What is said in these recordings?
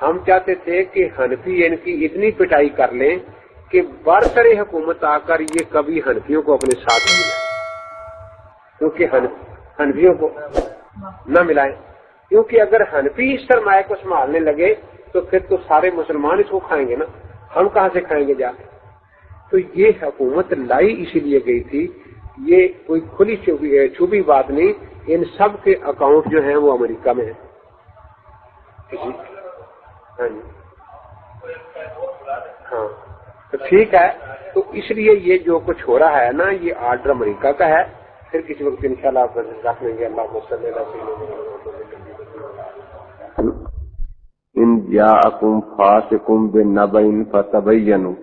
ہم چاہتے تھے کہ حنفی ان کی اتنی پٹائی کر لیں کہ برسر حکومت آ کر یہ کبھی حنفیوں کو اپنے ساتھ نہ ملائیں، کیونکہ حنفیوں کو نہ ملائیں، کیونکہ اگر حنفی اس سرمایہ کو سنبھالنے لگے تو پھر تو سارے مسلمان اس کو کھائیں گے نا، ہم کہاں سے کھائیں گے جا کے؟ تو یہ حکومت لائی اسی لیے گئی تھی، یہ کوئی کھلی چھپی بات نہیں، ان سب کے اکاؤنٹ جو ہیں وہ امریکہ میں ہیں۔ ہاں جی، ہاں تو ٹھیک ہے، تو اس لیے یہ جو کچھ ہو رہا ہے نا یہ آرڈر امریکہ کا ہے، پھر کسی وقت انشاءاللہ آپ رکھ لیں گے۔ اللہ صلی اللہ علیہ وسلم۔ ان جاءکم فاسق بنبأ فتبینوا،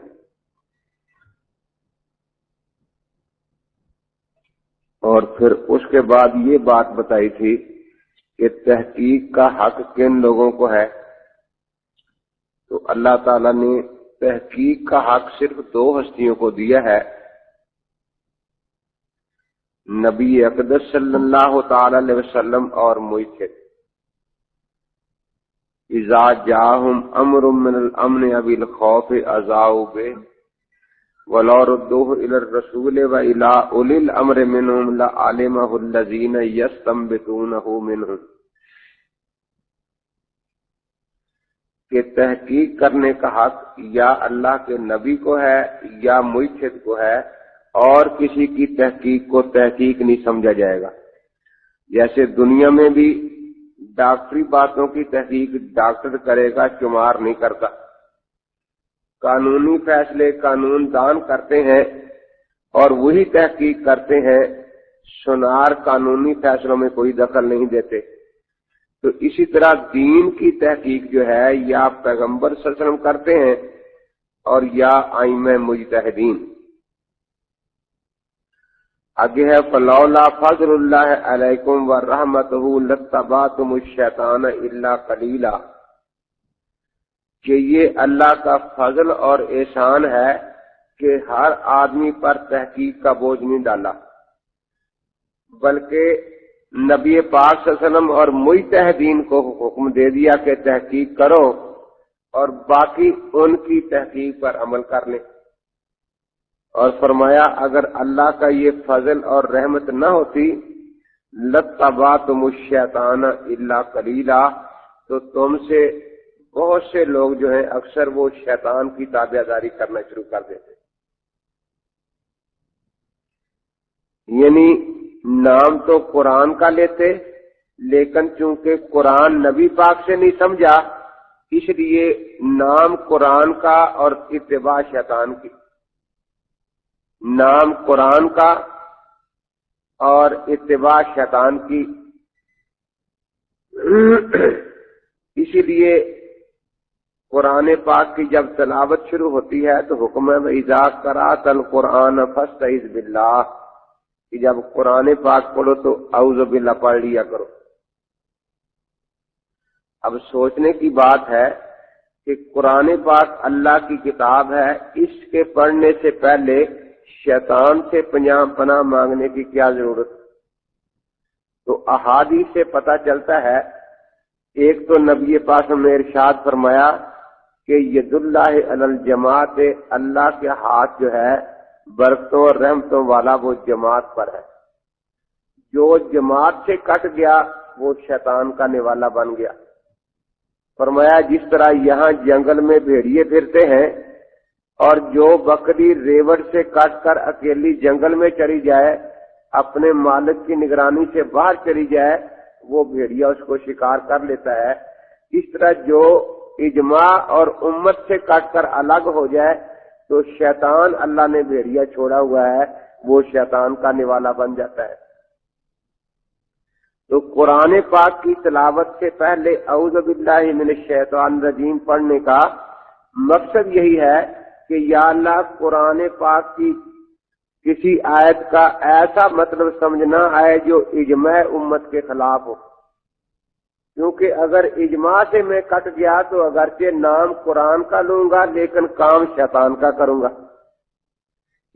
اور پھر اس کے بعد یہ بات بتائی تھی کہ تحقیق کا حق کن لوگوں کو ہے، تو اللہ تعالیٰ نے تحقیق کا حق صرف دو ہستیوں کو دیا ہے، نبی اقدس صلی اللہ تعالی علیہ وسلم اور مجتہد۔ اذا جاءہم امر من الامن او الخوف اذاعوا بہ ولو ردوه الى الرسول والى اولي الامر منهم لعلمه الذين يستنبطونه منهم، کہ تحقیق کرنے کا حق یا اللہ کے نبی کو ہے یا مجتہد کو ہے، اور کسی کی تحقیق کو تحقیق نہیں سمجھا جائے گا۔ جیسے دنیا میں بھی ڈاکٹری باتوں کی تحقیق ڈاکٹر کرے گا، شمار نہیں کرتا۔ قانونی فیصلے قانون دان کرتے ہیں اور وہی تحقیق کرتے ہیں، شنار قانونی فیصلوں میں کوئی دخل نہیں دیتے۔ تو اسی طرح دین کی تحقیق جو ہے یا پیغمبر صلی اللہ علیہ وسلم کرتے ہیں اور یا ائمہ مجتہدین۔ آگے ہے فلولا فضل اللہ علیکم ورحمتہ لاتبعتم الشیطان الا قلیلا، کہ یہ اللہ کا فضل اور احسان ہے کہ ہر آدمی پر تحقیق کا بوجھ نہیں ڈالا، بلکہ نبی پاک صلی اللہ علیہ وسلم اور مجتہدین کو حکم دے دیا کہ تحقیق کرو اور باقی ان کی تحقیق پر عمل کر لیں، اور فرمایا اگر اللہ کا یہ فضل اور رحمت نہ ہوتی لاتبعتم الشیطان الا قلیلا، تو تم سے بہت سے لوگ جو ہیں اکثر وہ شیطان کی تابعداری کرنا شروع کر دیتے، یعنی نام تو قرآن کا لیتے، لیکن چونکہ قرآن نبی پاک سے نہیں سمجھا اس لیے نام قرآن کا اور اتباع شیطان کی، نام قرآن کا اور اتباع شیطان کی۔ اسی لیے قرآن پاک کی جب تلاوت شروع ہوتی ہے تو حکم ہے اذا قرأت القرآن فاستعذ باللہ، کہ جب قرآن پاک پڑھو تو اعوذ باللہ پڑھ لیا کرو۔ اب سوچنے کی بات ہے کہ قرآن پاک اللہ کی کتاب ہے، اس کے پڑھنے سے پہلے شیطان سے پناہ مانگنے کی کیا ضرورت؟ تو احادیث سے پتہ چلتا ہے، ایک تو نبی پاک نے ارشاد فرمایا کہ ید اللہ علی الجماعت، اللہ کے ہاتھ جو ہے برکتوں اور رحمتوں والا وہ جماعت پر ہے، جو جماعت سے کٹ گیا وہ شیطان کا نوالا بن گیا۔ فرمایا جس طرح یہاں جنگل میں بھیڑیے پھرتے ہیں اور جو بکری ریوڑ سے کٹ کر اکیلی جنگل میں چلی جائے، اپنے مالک کی نگرانی سے باہر چلی جائے، وہ بھیڑیا اس کو شکار کر لیتا ہے، اس طرح جو اجماع اور امت سے کٹ کر الگ ہو جائے تو شیطان اللہ نے بھیڑیا چھوڑا ہوا ہے، وہ شیطان کا نوالا بن جاتا ہے۔ تو قرآن پاک کی تلاوت سے پہلے اعوذ باللہ من الشیطان الرجیم پڑھنے کا مقصد یہی ہے کہ یا اللہ قرآن پاک کی کسی آیت کا ایسا مطلب سمجھنا آئے جو اجماع امت کے خلاف ہو، کیونکہ اگر اجماع سے میں کٹ گیا تو اگرچہ نام قرآن کا لوں گا لیکن کام شیطان کا کروں گا۔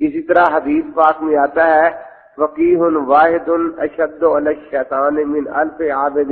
اسی طرح حدیث پاک میں آتا ہے فقیہ واحد اشد علی الشیطان من الف عابد،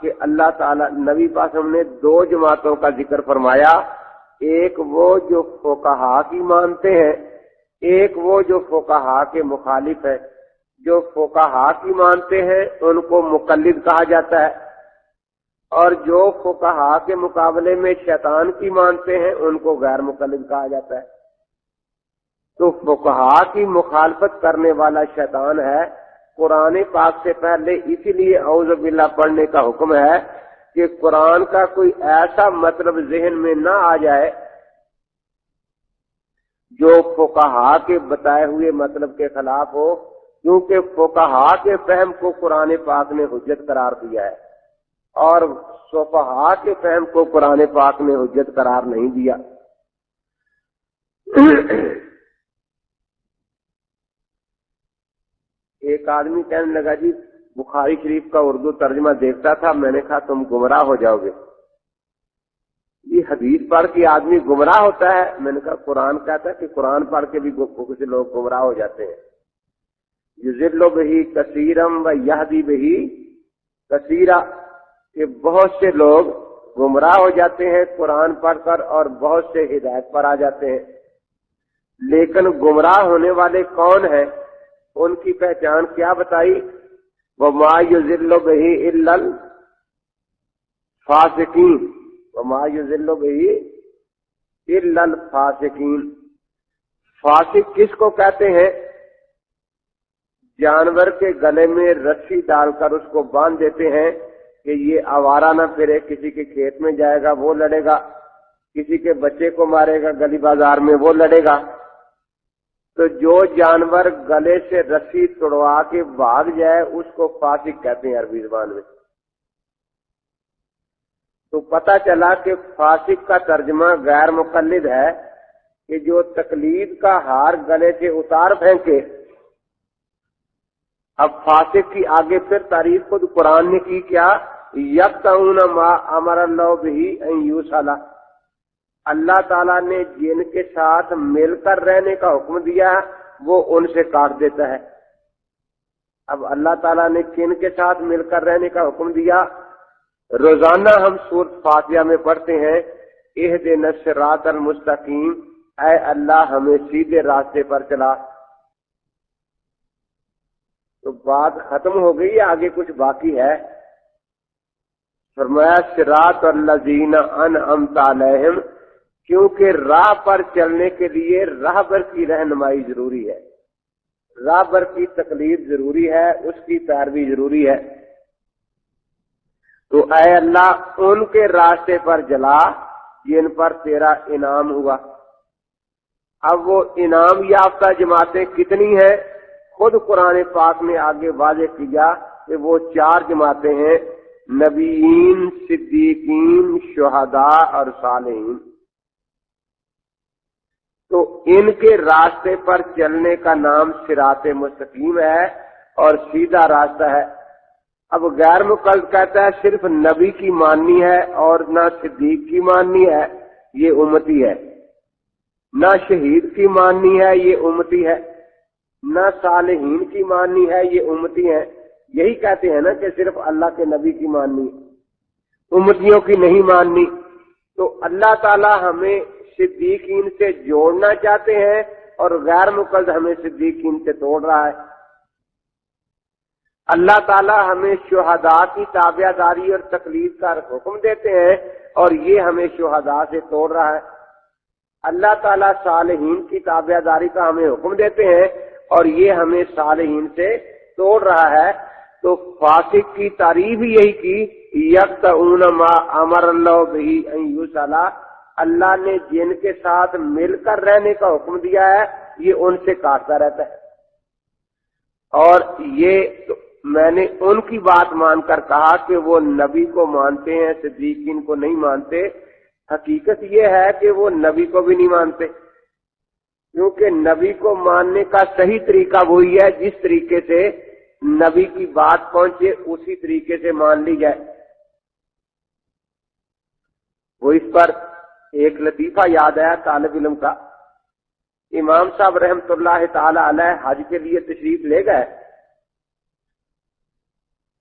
کہ اللہ تعالی نبی پاک ہم نے دو جماعتوں کا ذکر فرمایا، ایک وہ جو فقہا کی مانتے ہیں، ایک وہ جو فقہا کے مخالف ہے۔ جو فقہا کی مانتے ہیں ان کو مقلد کہا جاتا ہے، اور جو فقہا کے مقابلے میں شیطان کی مانتے ہیں ان کو غیر مقلد کہا جاتا ہے۔ تو فقہا کی مخالفت کرنے والا شیطان ہے۔ قرآن پاک سے پہلے اسی لیے اعوذ باللہ پڑھنے کا حکم ہے کہ قرآن کا کوئی ایسا مطلب ذہن میں نہ آ جائے جو فقہا کے بتائے ہوئے مطلب کے خلاف ہو، کیونکہ فقہا کے فہم کو قرآن پاک نے حجت قرار دیا ہے اور صفہا کے فہم کو قرآن پاک نے حجت قرار نہیں دیا۔ ایک آدمی کہنے لگا جی بخاری شریف کا اردو ترجمہ دیکھتا تھا، میں نے کہا تم گمراہ ہو جاؤ گے۔ یہ حدیث پڑھ کے آدمی گمراہ ہوتا ہے؟ میں نے کہا قرآن کہتا ہے کہ قرآن پڑھ کے بھی کچھ لوگ گمراہ ہو جاتے ہیں۔ یضل بہ کثیرا و یہدی بہ کثیرا، کہ بہت سے لوگ گمراہ ہو جاتے ہیں قرآن پڑھ کر اور بہت سے ہدایت پر آ جاتے ہیں، لیکن گمراہ ہونے والے کون ہیں؟ ان کی پہچان کیا بتائی؟ وما یضل بہ الا الفاسقین، وما یضل بہ الا الفاسقین۔ فاسق کس کو کہتے ہیں؟ جانور کے گلے میں رسی ڈال کر اس کو باندھ دیتے ہیں کہ یہ آوارہ نہ پھرے، کسی کے کھیت میں جائے گا وہ لڑے گا، کسی کے بچے کو مارے گا گلی بازار میں وہ لڑے گا۔ تو جو جانور گلے سے رسی توڑوا کے بھاگ جائے اس کو فاسق کہتے ہیں عربی زبان میں۔ تو پتہ چلا کہ فاسق کا ترجمہ غیر مقلد ہے کہ جو تقلید کا ہار گلے سے اتار پھینکے۔ اب فاسق کی آگے پھر تعریف خود قرآن نے کی کیا؟ یقطعون ما امر اللہ بہ ان یوصل، اللہ تعالیٰ نے جن کے ساتھ مل کر رہنے کا حکم دیا وہ ان سے کاٹ دیتا ہے۔ اب اللہ تعالیٰ نے کن کے ساتھ مل کر رہنے کا حکم دیا؟ روزانہ ہم سورۃ فاتحہ میں پڑھتے ہیں اہدنا الصراط المستقیم، اے اللہ ہمیں سیدھے راستے پر چلا۔ تو بات ختم ہو گئی، آگے کچھ باقی ہے۔ فرمایا صراط الذین انعمت علیہم، کیونکہ راہ پر چلنے کے لیے راہبر کی رہنمائی ضروری ہے، راہبر کی تقلید ضروری ہے، اس کی پیروی ضروری ہے۔ تو اے اللہ ان کے راستے پر جلا جن پر تیرا انعام ہوا۔ اب وہ انعام یافتہ جماعتیں کتنی ہیں؟ خود قرآن پاک نے آگے واضح کیا کہ وہ 4 جماعتیں ہیں، نبیین، صدیقین، شہداء اور صالحین۔ تو ان کے راستے پر چلنے کا نام صراط مستقیم ہے اور سیدھا راستہ ہے۔ اب غیر مقلد کہتا ہے صرف نبی کی ماننی ہے اور نہ صدیق کی ماننی ہے، یہ امتی ہے، نہ شہید کی ماننی ہے، یہ امتی ہے، نہ صالحین کی ماننی ہے، یہ امتی ہے۔ یہی کہتے ہیں نا کہ صرف اللہ کے نبی کی ماننی، امتیوں کی نہیں ماننی۔ تو اللہ تعالی ہمیں صدیقین سے جوڑنا چاہتے ہیں اور غیر مقلد ہمیں صدیقین سے توڑ رہا ہے۔ اللہ تعالی ہمیں شہداء کی تابع داری اور تقلید کا حکم دیتے ہیں اور یہ ہمیں شہداء سے توڑ رہا ہے۔ اللہ تعالی صالحین کی تابع داری کا ہمیں حکم دیتے ہیں اور یہ ہمیں صالحین سے توڑ رہا ہے۔ تو فاسق کی تعریف یہی کی، یقطعون ما امر اللہ بہ ان یوصل، اللہ نے جن کے ساتھ مل کر رہنے کا حکم دیا ہے یہ ان سے کاٹتا رہتا ہے۔ اور یہ میں نے ان کی بات مان کر کہا کہ وہ نبی کو مانتے ہیں، صدیقین کو نہیں مانتے۔ حقیقت یہ ہے کہ وہ نبی کو بھی نہیں مانتے، کیونکہ نبی کو ماننے کا صحیح طریقہ وہی ہے جس طریقے سے نبی کی بات پہنچے اسی طریقے سے مان لی جائے۔ وہ اس پر ایک لطیفہ یاد آیا طالب علم کا۔ امام صاحب رحمۃ اللہ تعالی علیہ حج کے لیے تشریف لے گئے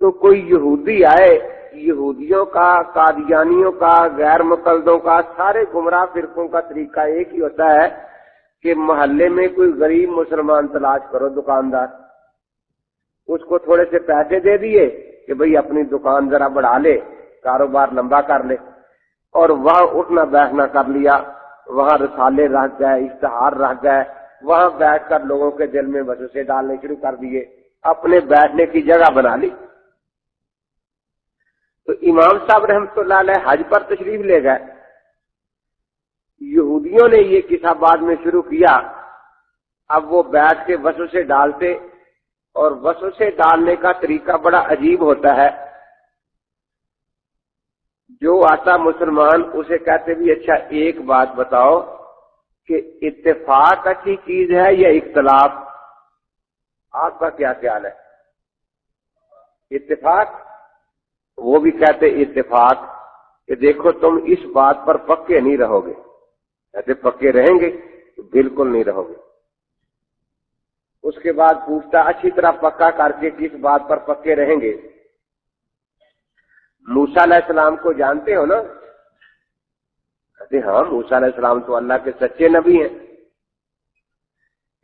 تو کوئی یہودی آئے، یہودیوں کا، قادیانیوں کا، غیر مقلدوں کا، سارے گمراہ فرقوں کا طریقہ ایک ہی ہوتا ہے کہ محلے میں کوئی غریب مسلمان تلاش کرو، دکاندار، اس کو تھوڑے سے پیسے دے دیے کہ بھئی اپنی دکان ذرا بڑھا لے، کاروبار لمبا کر لے، اور وہاں اٹھنا بیٹھنا کر لیا، وہاں رسالے رکھ گئے، اشتہار رکھ گئے، وہاں بیٹھ کر لوگوں کے دل میں وسوسے ڈالنے شروع کر دیے، اپنے بیٹھنے کی جگہ بنا لی۔ تو امام صاحب رحمۃ اللہ علیہ حج پر تشریف لے گئے، یہودیوں نے یہ قصہ بعد میں شروع کیا، اب وہ بیٹھ کے وسوسے ڈالتے، اور وسوسے ڈالنے کا طریقہ بڑا عجیب ہوتا ہے۔ جو آتا مسلمان اسے کہتے بھی اچھا ایک بات بتاؤ کہ اتفاق اچھی چیز ہے یا اختلاف؟ آپ کا کیا خیال ہے؟ اتفاق؟ وہ بھی کہتے اتفاق کہ دیکھو تم اس بات پر پکے نہیں رہو گے، کہتے پکے رہیں گے؟ بالکل نہیں رہو گے۔ اس کے بعد پوچھتا اچھی طرح پکا کر کے کس بات پر پکے رہیں گے؟ موسیٰ علیہ السلام کو جانتے ہو نا؟ کہتے ہاں، موسیٰ علیہ السلام تو اللہ کے سچے نبی ہیں۔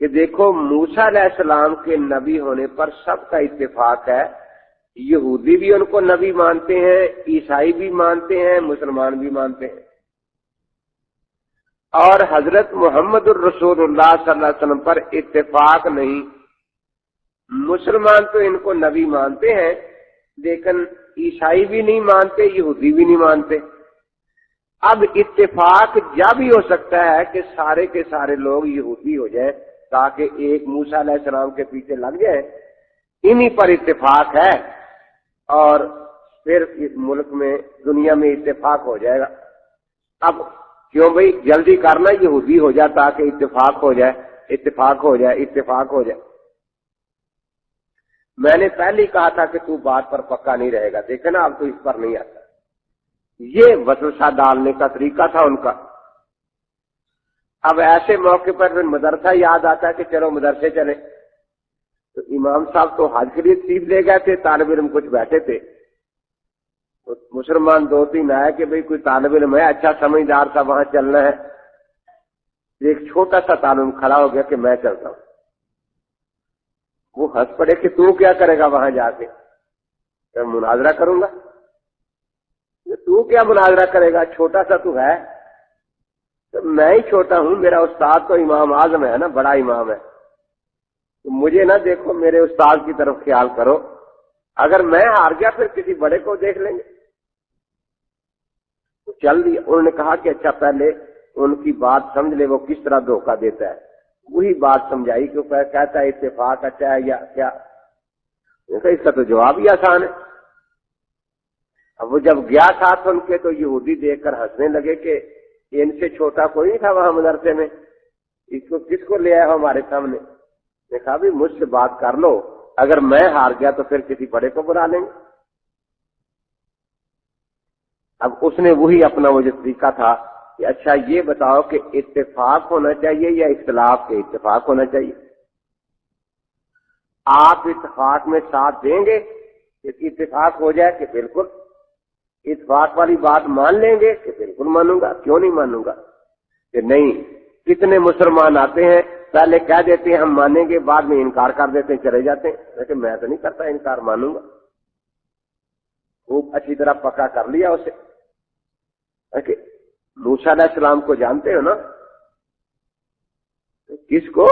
کہ دیکھو موسیٰ علیہ السلام کے نبی ہونے پر سب کا اتفاق ہے، یہودی بھی ان کو نبی مانتے ہیں، عیسائی بھی مانتے ہیں، مسلمان بھی مانتے ہیں، اور حضرت محمد الرسول اللہ صلی اللہ علیہ وسلم پر اتفاق نہیں۔ مسلمان تو ان کو نبی مانتے ہیں، لیکن عیسائی بھی نہیں مانتے، یہودی بھی نہیں مانتے۔ اب اتفاق جب ہی ہو سکتا ہے کہ سارے کے سارے لوگ یہودی ہو جائیں تاکہ ایک موسیٰ علیہ السلام کے پیچھے لگ جائیں، انہی پر اتفاق ہے، اور پھر اس ملک میں، دنیا میں اتفاق ہو جائے گا۔ اب کیوں بھئی جلدی کرنا، یہودی ہو جائے تاکہ اتفاق ہو جائے، اتفاق ہو جائے، اتفاق ہو جائے۔ میں نے پہلے ہی کہا تھا کہ تو بات پر پکا نہیں رہے گا، دیکھیں نا اب تو اس پر نہیں آتا۔ یہ وسوسہ ڈالنے کا طریقہ تھا ان کا۔ اب ایسے موقع پر پھر مدرسہ یاد آتا ہے کہ چلو مدرسے چلیں، تو امام صاحب تو حج کے لیے تشریف لے گئے تھے، طالب علم کچھ بیٹھے تھے، تو مسلمان دو تین آئے کہ بھئی کوئی طالب علم ہے اچھا سمجھدار تھا، وہاں چلنا ہے۔ ایک چھوٹا سا طالب علم کھڑا ہو گیا کہ میں چلتا ہوں۔ وہ ہنس پڑے کہ تو کیا کرے گا وہاں جا کے؟ میں مناظرہ کروں گا۔ تو کیا مناظرہ کرے گا، چھوٹا سا تو ہے۔ تو میں ہی چھوٹا ہوں، میرا استاد تو امام اعظم ہے نا، بڑا امام ہے، تو مجھے نہ دیکھو، میرے استاد کی طرف خیال کرو، اگر میں ہار گیا پھر کسی بڑے کو دیکھ لیں گے۔ تو چل دیا۔ انہوں نے کہا کہ اچھا پہلے ان کی بات سمجھ لے، وہ کس طرح دھوکہ دیتا ہے۔ وہی بات سمجھائی کہ کہتا ہے اتفاق اچھا ہے یا کیا؟ اس کا تو جواب ہی آسان ہے۔ اب وہ جب گیا ساتھ ان کے تو یہودی دیکھ کر ہنسنے لگے کہ ان سے چھوٹا کوئی نہیں تھا وہاں مدرسے میں، اس کو کس کو لے آیا ہمارے سامنے؟ نے کہا بھی مجھ سے بات کر لو، اگر میں ہار گیا تو پھر کسی بڑے کو بلا لیں گے۔ اب اس نے وہی اپنا وہ جو طریقہ تھا کہ اچھا یہ بتاؤ کہ اتفاق ہونا چاہیے یا اختلاف؟ کے اتفاق ہونا چاہیے۔ آپ اتفاق میں ساتھ دیں گے کہ اتفاق ہو جائے کہ بالکل؟ اتفاق والی بات مان لیں گے کہ بالکل مانوں گا، کیوں نہیں مانوں گا؟ کہ نہیں، کتنے مسلمان آتے ہیں پہلے کہہ دیتے ہیں ہم مانیں گے، بعد میں انکار کر دیتے ہیں، چلے جاتے ہیں۔ لیکن میں تو نہیں کرتا انکار، مانوں گا۔ خوب اچھی طرح پکا کر لیا اسے۔ موسیٰ علیہ السلام کو جانتے ہو نا؟ کس کو؟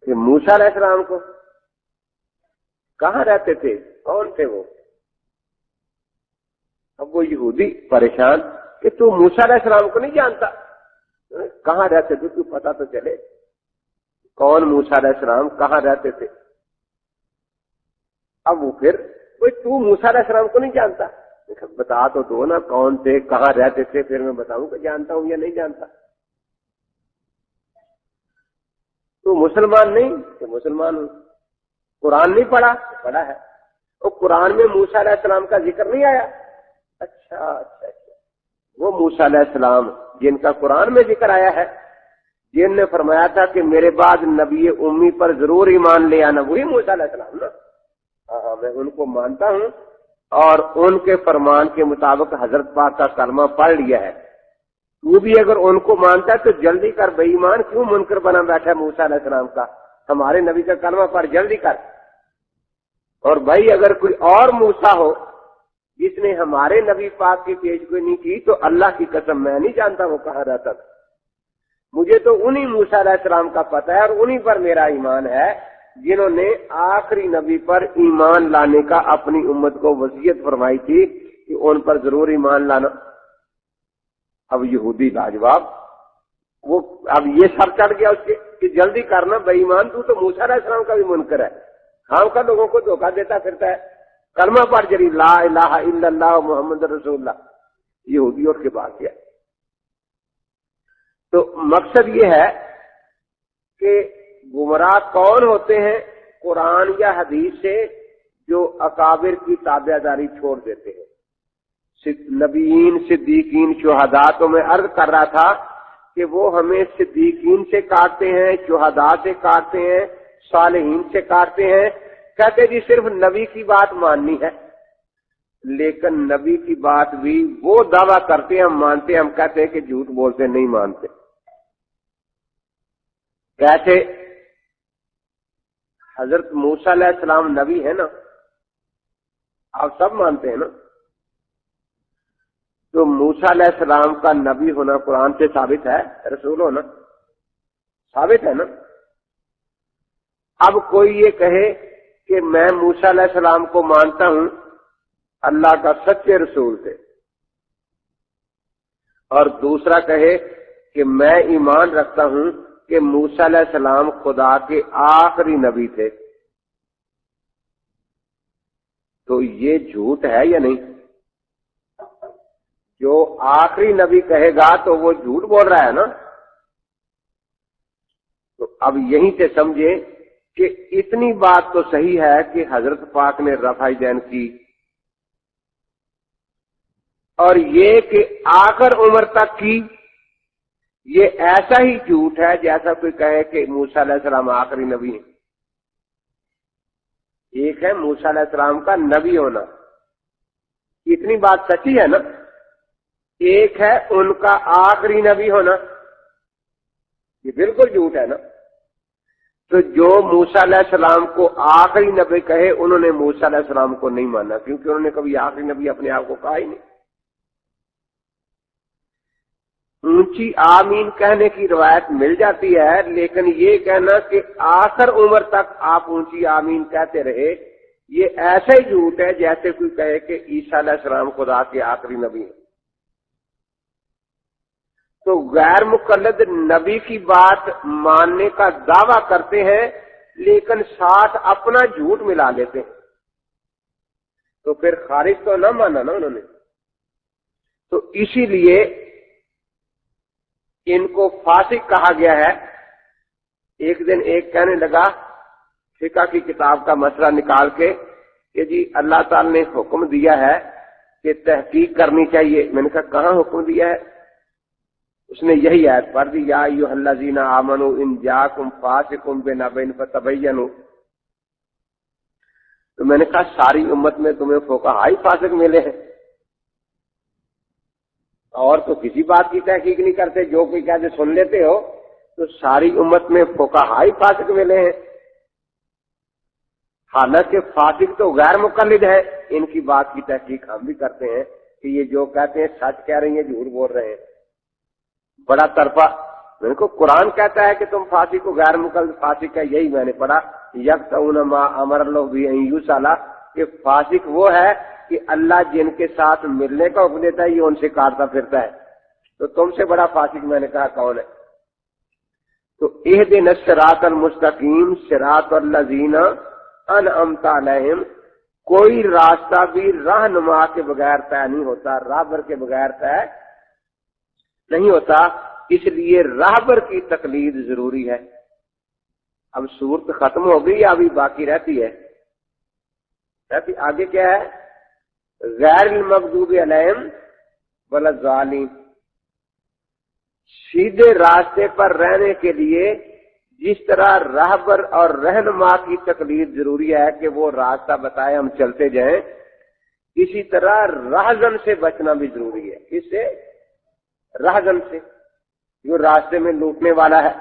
کہ موسیٰ علیہ السلام کو۔ کہاں رہتے تھے، کون تھے وہ؟ اب وہ یہودی پریشان کہ تو موسیٰ علیہ السلام کو نہیں جانتا، کہاں رہتے تھے؟ تو پتا تو چلے کون موسیٰ علیہ السلام، کہاں رہتے تھے؟ اب وہ پھر تو موسیٰ علیہ السلام کو نہیں جانتا، بتا تو دو نا کون تھے، کہاں رہتے تھے، پھر میں بتاؤں کہ جانتا ہوں یا نہیں جانتا۔ تو مسلمان نہیں؟ تو مسلمان ہوں۔ قرآن نہیں پڑھا؟ پڑھا ہے۔ اور قرآن میں موسیٰ علیہ السلام کا ذکر نہیں آیا؟ اچھا، وہ موسیٰ علیہ السلام جن کا قرآن میں ذکر آیا ہے، جن نے فرمایا تھا کہ میرے بعد نبی امی پر ضرور ایمان لے آنا، وہی موسیٰ علیہ السلام نا۔ ہاں میں ان کو مانتا ہوں اور ان کے فرمان کے مطابق حضرت پاک کا کلمہ پڑھ لیا ہے. تو بھی اگر ان کو مانتا ہے تو جلدی کر بے ایمان، کیوں منکر بنا بیٹھا موسیٰ علیہ السلام کا؟ ہمارے نبی کا کلمہ پڑھ جلدی کر. اور بھائی اگر کوئی اور موسیٰ ہو جس نے ہمارے نبی پاک کی پیشگوئی نہیں کی تو اللہ کی قسم میں نہیں جانتا وہ کہاں رہتا تھا. مجھے تو انہی موسیٰ علیہ السلام کا پتہ ہے اور انہی پر میرا ایمان ہے جنہوں نے آخری نبی پر ایمان لانے کا اپنی امت کو وصیت فرمائی تھی کہ ان پر ضرور ایمان لانا. اب یہودی لاجواب، وہ اب یہ سر چڑھ گیا اس کے کہ جلدی کرنا بے ایمان، تو موسیٰ علیہ السلام کا بھی منکر ہے، ہم کا لوگوں کو دھوکہ دیتا پھرتا ہے. کلمہ پڑھ جری لا الہ الا اللہ محمد رسول اللہ، یہودیوں کے بات کیا. تو مقصد یہ ہے کہ گمراہ کون ہوتے ہیں؟ قرآن یا حدیث سے جو اکابر کی تابع داری چھوڑ دیتے ہیں. نبیین، صدیقین، شہداء. تو میں عرض کر رہا تھا کہ وہ ہمیں صدیقین سے کاٹتے ہیں، شہداء سے کاٹتے ہیں، صالحین سے کاٹتے ہیں. کہتے جی صرف نبی کی بات ماننی ہے، لیکن نبی کی بات بھی وہ دعویٰ کرتے ہیں ہم مانتے ہیں، ہم کہتے ہیں کہ جھوٹ بولتے نہیں مانتے. کیسے؟ حضرت موسیٰ علیہ السلام نبی ہے نا، آپ سب مانتے ہیں نا. تو موسیٰ علیہ السلام کا نبی ہونا قرآن سے ثابت ہے، رسول ہونا ثابت ہے نا. اب کوئی یہ کہے کہ میں موسیٰ علیہ السلام کو مانتا ہوں اللہ کا سچے رسول تھے، اور دوسرا کہے کہ میں ایمان رکھتا ہوں کہ موسیٰ علیہ السلام خدا کے آخری نبی تھے، تو یہ جھوٹ ہے یا نہیں؟ جو آخری نبی کہے گا تو وہ جھوٹ بول رہا ہے نا. تو اب یہیں سے سمجھے کہ اتنی بات تو صحیح ہے کہ حضرت پاک نے رفع دین کی، اور یہ کہ آخر عمر تک کی، یہ ایسا ہی جھوٹ ہے جیسا کوئی کہے کہ موسیٰ علیہ السلام آخری نبی ہیں. ایک ہے موسیٰ علیہ السلام کا نبی ہونا، اتنی بات سچی ہے نا. ایک ہے ان کا آخری نبی ہونا، یہ بالکل جھوٹ ہے نا. تو جو موسیٰ علیہ السلام کو آخری نبی کہے انہوں نے موسیٰ علیہ السلام کو نہیں مانا، کیونکہ انہوں نے کبھی آخری نبی اپنے آپ کو کہا ہی نہیں. اونچی آمین کہنے کی روایت مل جاتی ہے، لیکن یہ کہنا کہ آخر عمر تک آپ اونچی آمین کہتے رہے، یہ ایسا ہی جھوٹ ہے جیسے کوئی کہے کہ عیسیٰ علیہ السلام خدا کے آخری نبی ہیں. تو غیر مقلد نبی کی بات ماننے کا دعویٰ کرتے ہیں لیکن ساتھ اپنا جھوٹ ملا لیتے ہیں، تو پھر خارج تو نہ مانا نا انہوں نے. تو اسی لیے ان کو فاسق کہا گیا ہے. ایک دن ایک کہنے لگا فقہ کی کتاب کا مسئلہ نکال کے کہ جی اللہ تعالی نے حکم دیا ہے کہ تحقیق کرنی چاہیے. میں نے کہا کہاں حکم دیا ہے؟ اس نے یہی آیت پڑھ دی، یا ایھا الذین آمنوا ان جاءکم فاسق بنبأ فتبینوا. تو میں نے کہا ساری امت میں تمہیں فقہاء ہی فاسق ملے ہیں، اور تو کسی بات کی تحقیق نہیں کرتے، جو کوئی کہتے سن لیتے ہو. تو ساری امت میں فقہاء ہی فاسق ملے ہیں، حالانکہ فاسق تو غیر مقلد ہے. ان کی بات کی تحقیق ہم بھی کرتے ہیں کہ یہ جو کہتے ہیں سچ کہہ رہی ہیں جھوٹ بول رہے ہیں. بڑا طرفہ میرے کو قرآن کہتا ہے کہ تم فاسق کو غیر مقلد فاسق ہے، یہی میں نے پڑھا یقطعون ما امر اللہ به ان یوصل، کہ فاسق وہ ہے کہ اللہ جن کے ساتھ ملنے کا حکم دیتا ہے یہ ان سے کاٹتا پھرتا ہے. تو تم سے بڑا فاسق میں نے کہا کون ہے؟ تو اہدنا الصراط المستقیم صراط الذین انعمت علیہم. کوئی راستہ بھی رہنما کے بغیر طے نہیں ہوتا، راہبر کے بغیر طے نہیں ہوتا، اس لیے راہبر کی تقلید ضروری ہے. اب صورت ختم ہو گئی یا ابھی باقی رہتی ہے؟ آگے کیا ہے؟ غیر المغضوب علیہم ولا الضالین. سیدھے راستے پر رہنے کے لیے جس طرح راہبر اور رہنما کی تقلید ضروری ہے کہ وہ راستہ بتائے ہم چلتے جائیں، اسی طرح راہزن سے بچنا بھی ضروری ہے۔ اس سے راہزن سے جو راستے میں لوٹنے والا ہے۔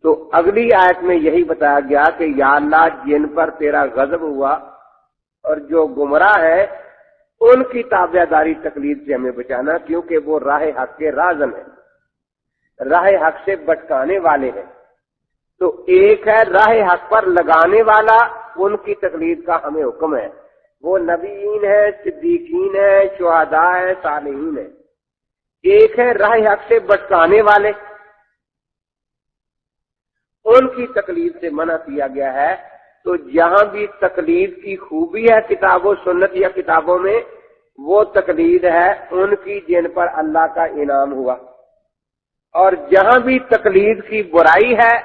تو اگلی آیت میں یہی بتایا گیا کہ یا اللہ جن پر تیرا غضب ہوا اور جو گمراہ ہے ان کی تابع داری تقلید سے ہمیں بچانا، کیونکہ وہ راہ حق کے راہزن ہیں، راہ حق سے بھٹکانے والے ہیں۔ تو ایک ہے راہ حق پر لگانے والا، ان کی تقلید کا ہمیں حکم ہے، وہ نبیین ہیں، صدیقین ہیں، شہداء ہیں، صالحین ہیں۔ ایک ہے راہ حق سے بھٹکانے والے، ان کی تقلید سے منع کیا گیا ہے۔ تو جہاں بھی تقلید کی خوبی ہے کتاب و سنت یا کتابوں میں، وہ تقلید ہے ان کی جن پر اللہ کا انعام ہوا، اور جہاں بھی تقلید کی برائی ہے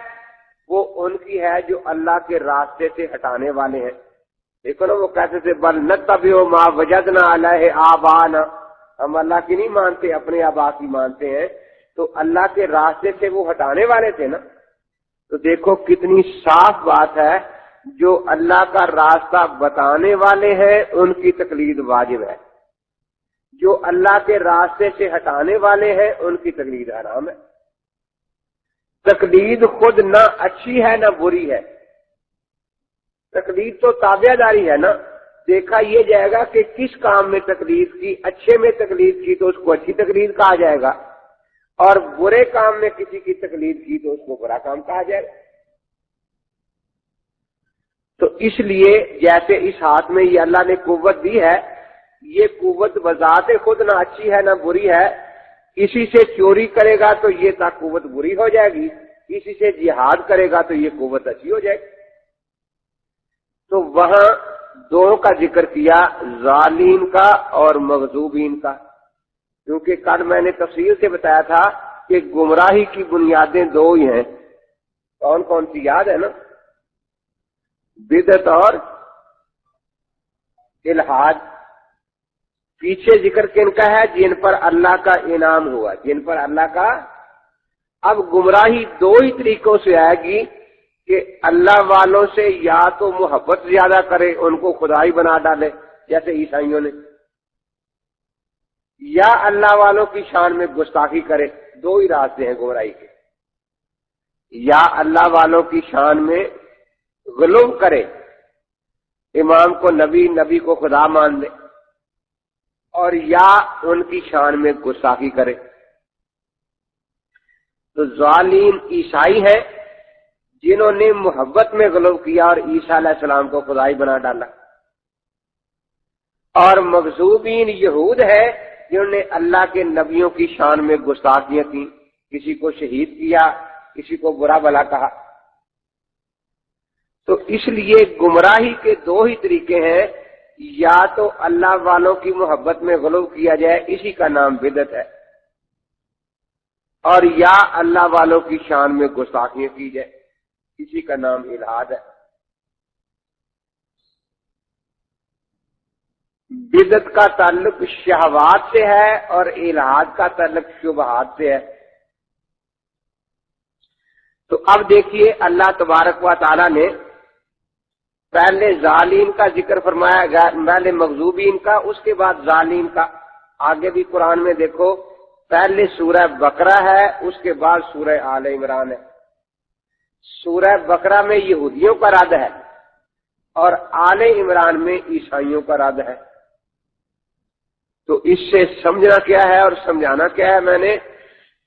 وہ ان کی ہے جو اللہ کے راستے سے ہٹانے والے ہیں۔ دیکھو نا، وہ کہتے تھے بل نتبع ما وجدنا علیہ آبانا، ہم اللہ کی نہیں مانتے، اپنے آبا کی مانتے ہیں۔ تو اللہ کے راستے سے وہ ہٹانے والے تھے نا۔ تو دیکھو کتنی صاف بات ہے، جو اللہ کا راستہ بتانے والے ہیں ان کی تقلید واجب ہے، جو اللہ کے راستے سے ہٹانے والے ہیں ان کی تقلید حرام ہے۔ تقلید خود نہ اچھی ہے نہ بری ہے، تقلید تو تابع داری ہے نا۔ دیکھا یہ جائے گا کہ کس کام میں تقلید کی، اچھے میں تقلید کی تو اس کو اچھی تقلید کہا جائے گا، اور برے کام میں کسی کی تقلید کی تو اس کو برا کام کہا جائے گا۔ تو اس لیے جیسے اس ہاتھ میں یہ اللہ نے قوت دی ہے، یہ قوت بذات خود نہ اچھی ہے نہ بری ہے۔ کسی سے چوری کرے گا تو یہ قوت بری ہو جائے گی، کسی سے جہاد کرے گا تو یہ قوت اچھی ہو جائے گی۔ تو وہاں دو کا ذکر کیا، ظالم کا اور مغضوبین کا، کیونکہ کل میں نے تفصیل سے بتایا تھا کہ گمراہی کی بنیادیں دو ہی ہیں۔ کون کون سی یاد ہے نا؟ بدعت اور الحاد۔ پیچھے ذکر کن کا ہے؟ جن پر اللہ کا انعام ہوا، جن پر اللہ کا۔ اب گمراہی دو ہی طریقوں سے آئے گی کہ اللہ والوں سے یا تو محبت زیادہ کرے، ان کو خدائی بنا ڈالے جیسے عیسائیوں نے، یا اللہ والوں کی شان میں گستاخی کرے۔ دو ہی راستے ہیں گمراہی کے، یا اللہ والوں کی شان میں غلو کرے، امام کو نبی، نبی کو خدا مان لے، اور یا ان کی شان میں گستاخی کرے۔ تو ظالم عیسائی ہیں جنہوں نے محبت میں غلو کیا اور عیسیٰ علیہ السلام کو خدائی بنا ڈالا، اور مغضوبین یہود ہے جنہوں نے اللہ کے نبیوں کی شان میں گستاخیاں کی، کسی کو شہید کیا، کسی کو برا بھلا کہا۔ تو اس لیے گمراہی کے دو ہی طریقے ہیں، یا تو اللہ والوں کی محبت میں غلو کیا جائے، اسی کا نام بدعت ہے، اور یا اللہ والوں کی شان میں گستاخیاں کی جائے، اسی کا نام الحاد ہے۔ بدعت کا تعلق شہوات سے ہے اور الحاد کا تعلق شبہات سے ہے۔ تو اب دیکھیے اللہ تبارک و تعالی نے پہلے ظالم کا ذکر فرمایا، پہلے مغضوبین کا، اس کے بعد ظالم کا۔ آگے بھی قرآن میں دیکھو، پہلے سورہ بقرہ ہے، اس کے بعد سورہ آل عمران ہے۔ سورہ بقرہ میں یہودیوں کا رد ہے اور آل عمران میں عیسائیوں کا رد ہے۔ تو اس سے سمجھنا کیا ہے اور سمجھانا کیا ہے میں نے،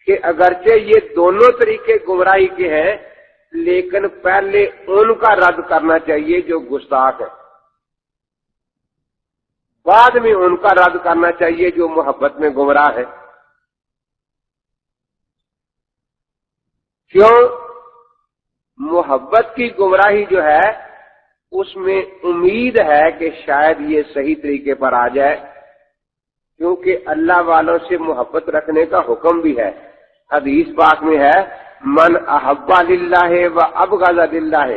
کہ اگرچہ یہ دونوں طریقے گمراہی کے ہیں، لیکن پہلے ان کا رد کرنا چاہیے جو گستاخ ہے، بعد میں ان کا رد کرنا چاہیے جو محبت میں گمراہ ہے۔ کیوں؟ محبت کی گمراہی جو ہے اس میں امید ہے کہ شاید یہ صحیح طریقے پر آ جائے، کیونکہ اللہ والوں سے محبت رکھنے کا حکم بھی ہے۔ حدیث پاک میں ہے، من احب للہ و ابغض للہ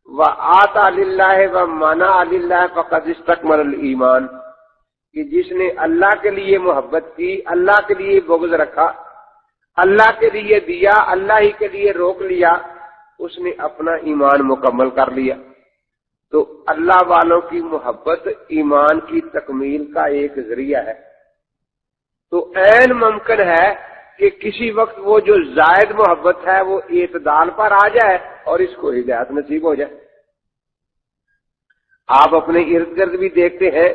و آتا للہ و منع للہ فقد استکمل الایمان، کہ جس نے اللہ کے لیے محبت کی، اللہ کے لیے بغض رکھا، اللہ کے لیے دیا، اللہ ہی کے لیے روک لیا، اس نے اپنا ایمان مکمل کر لیا۔ تو اللہ والوں کی محبت ایمان کی تکمیل کا ایک ذریعہ ہے۔ تو عین ممکن ہے کہ کسی وقت وہ جو زائد محبت ہے وہ اعتدال پر آ جائے اور اس کو ہدایت نصیب ہو جائے۔ آپ اپنے ارد گرد بھی دیکھتے ہیں،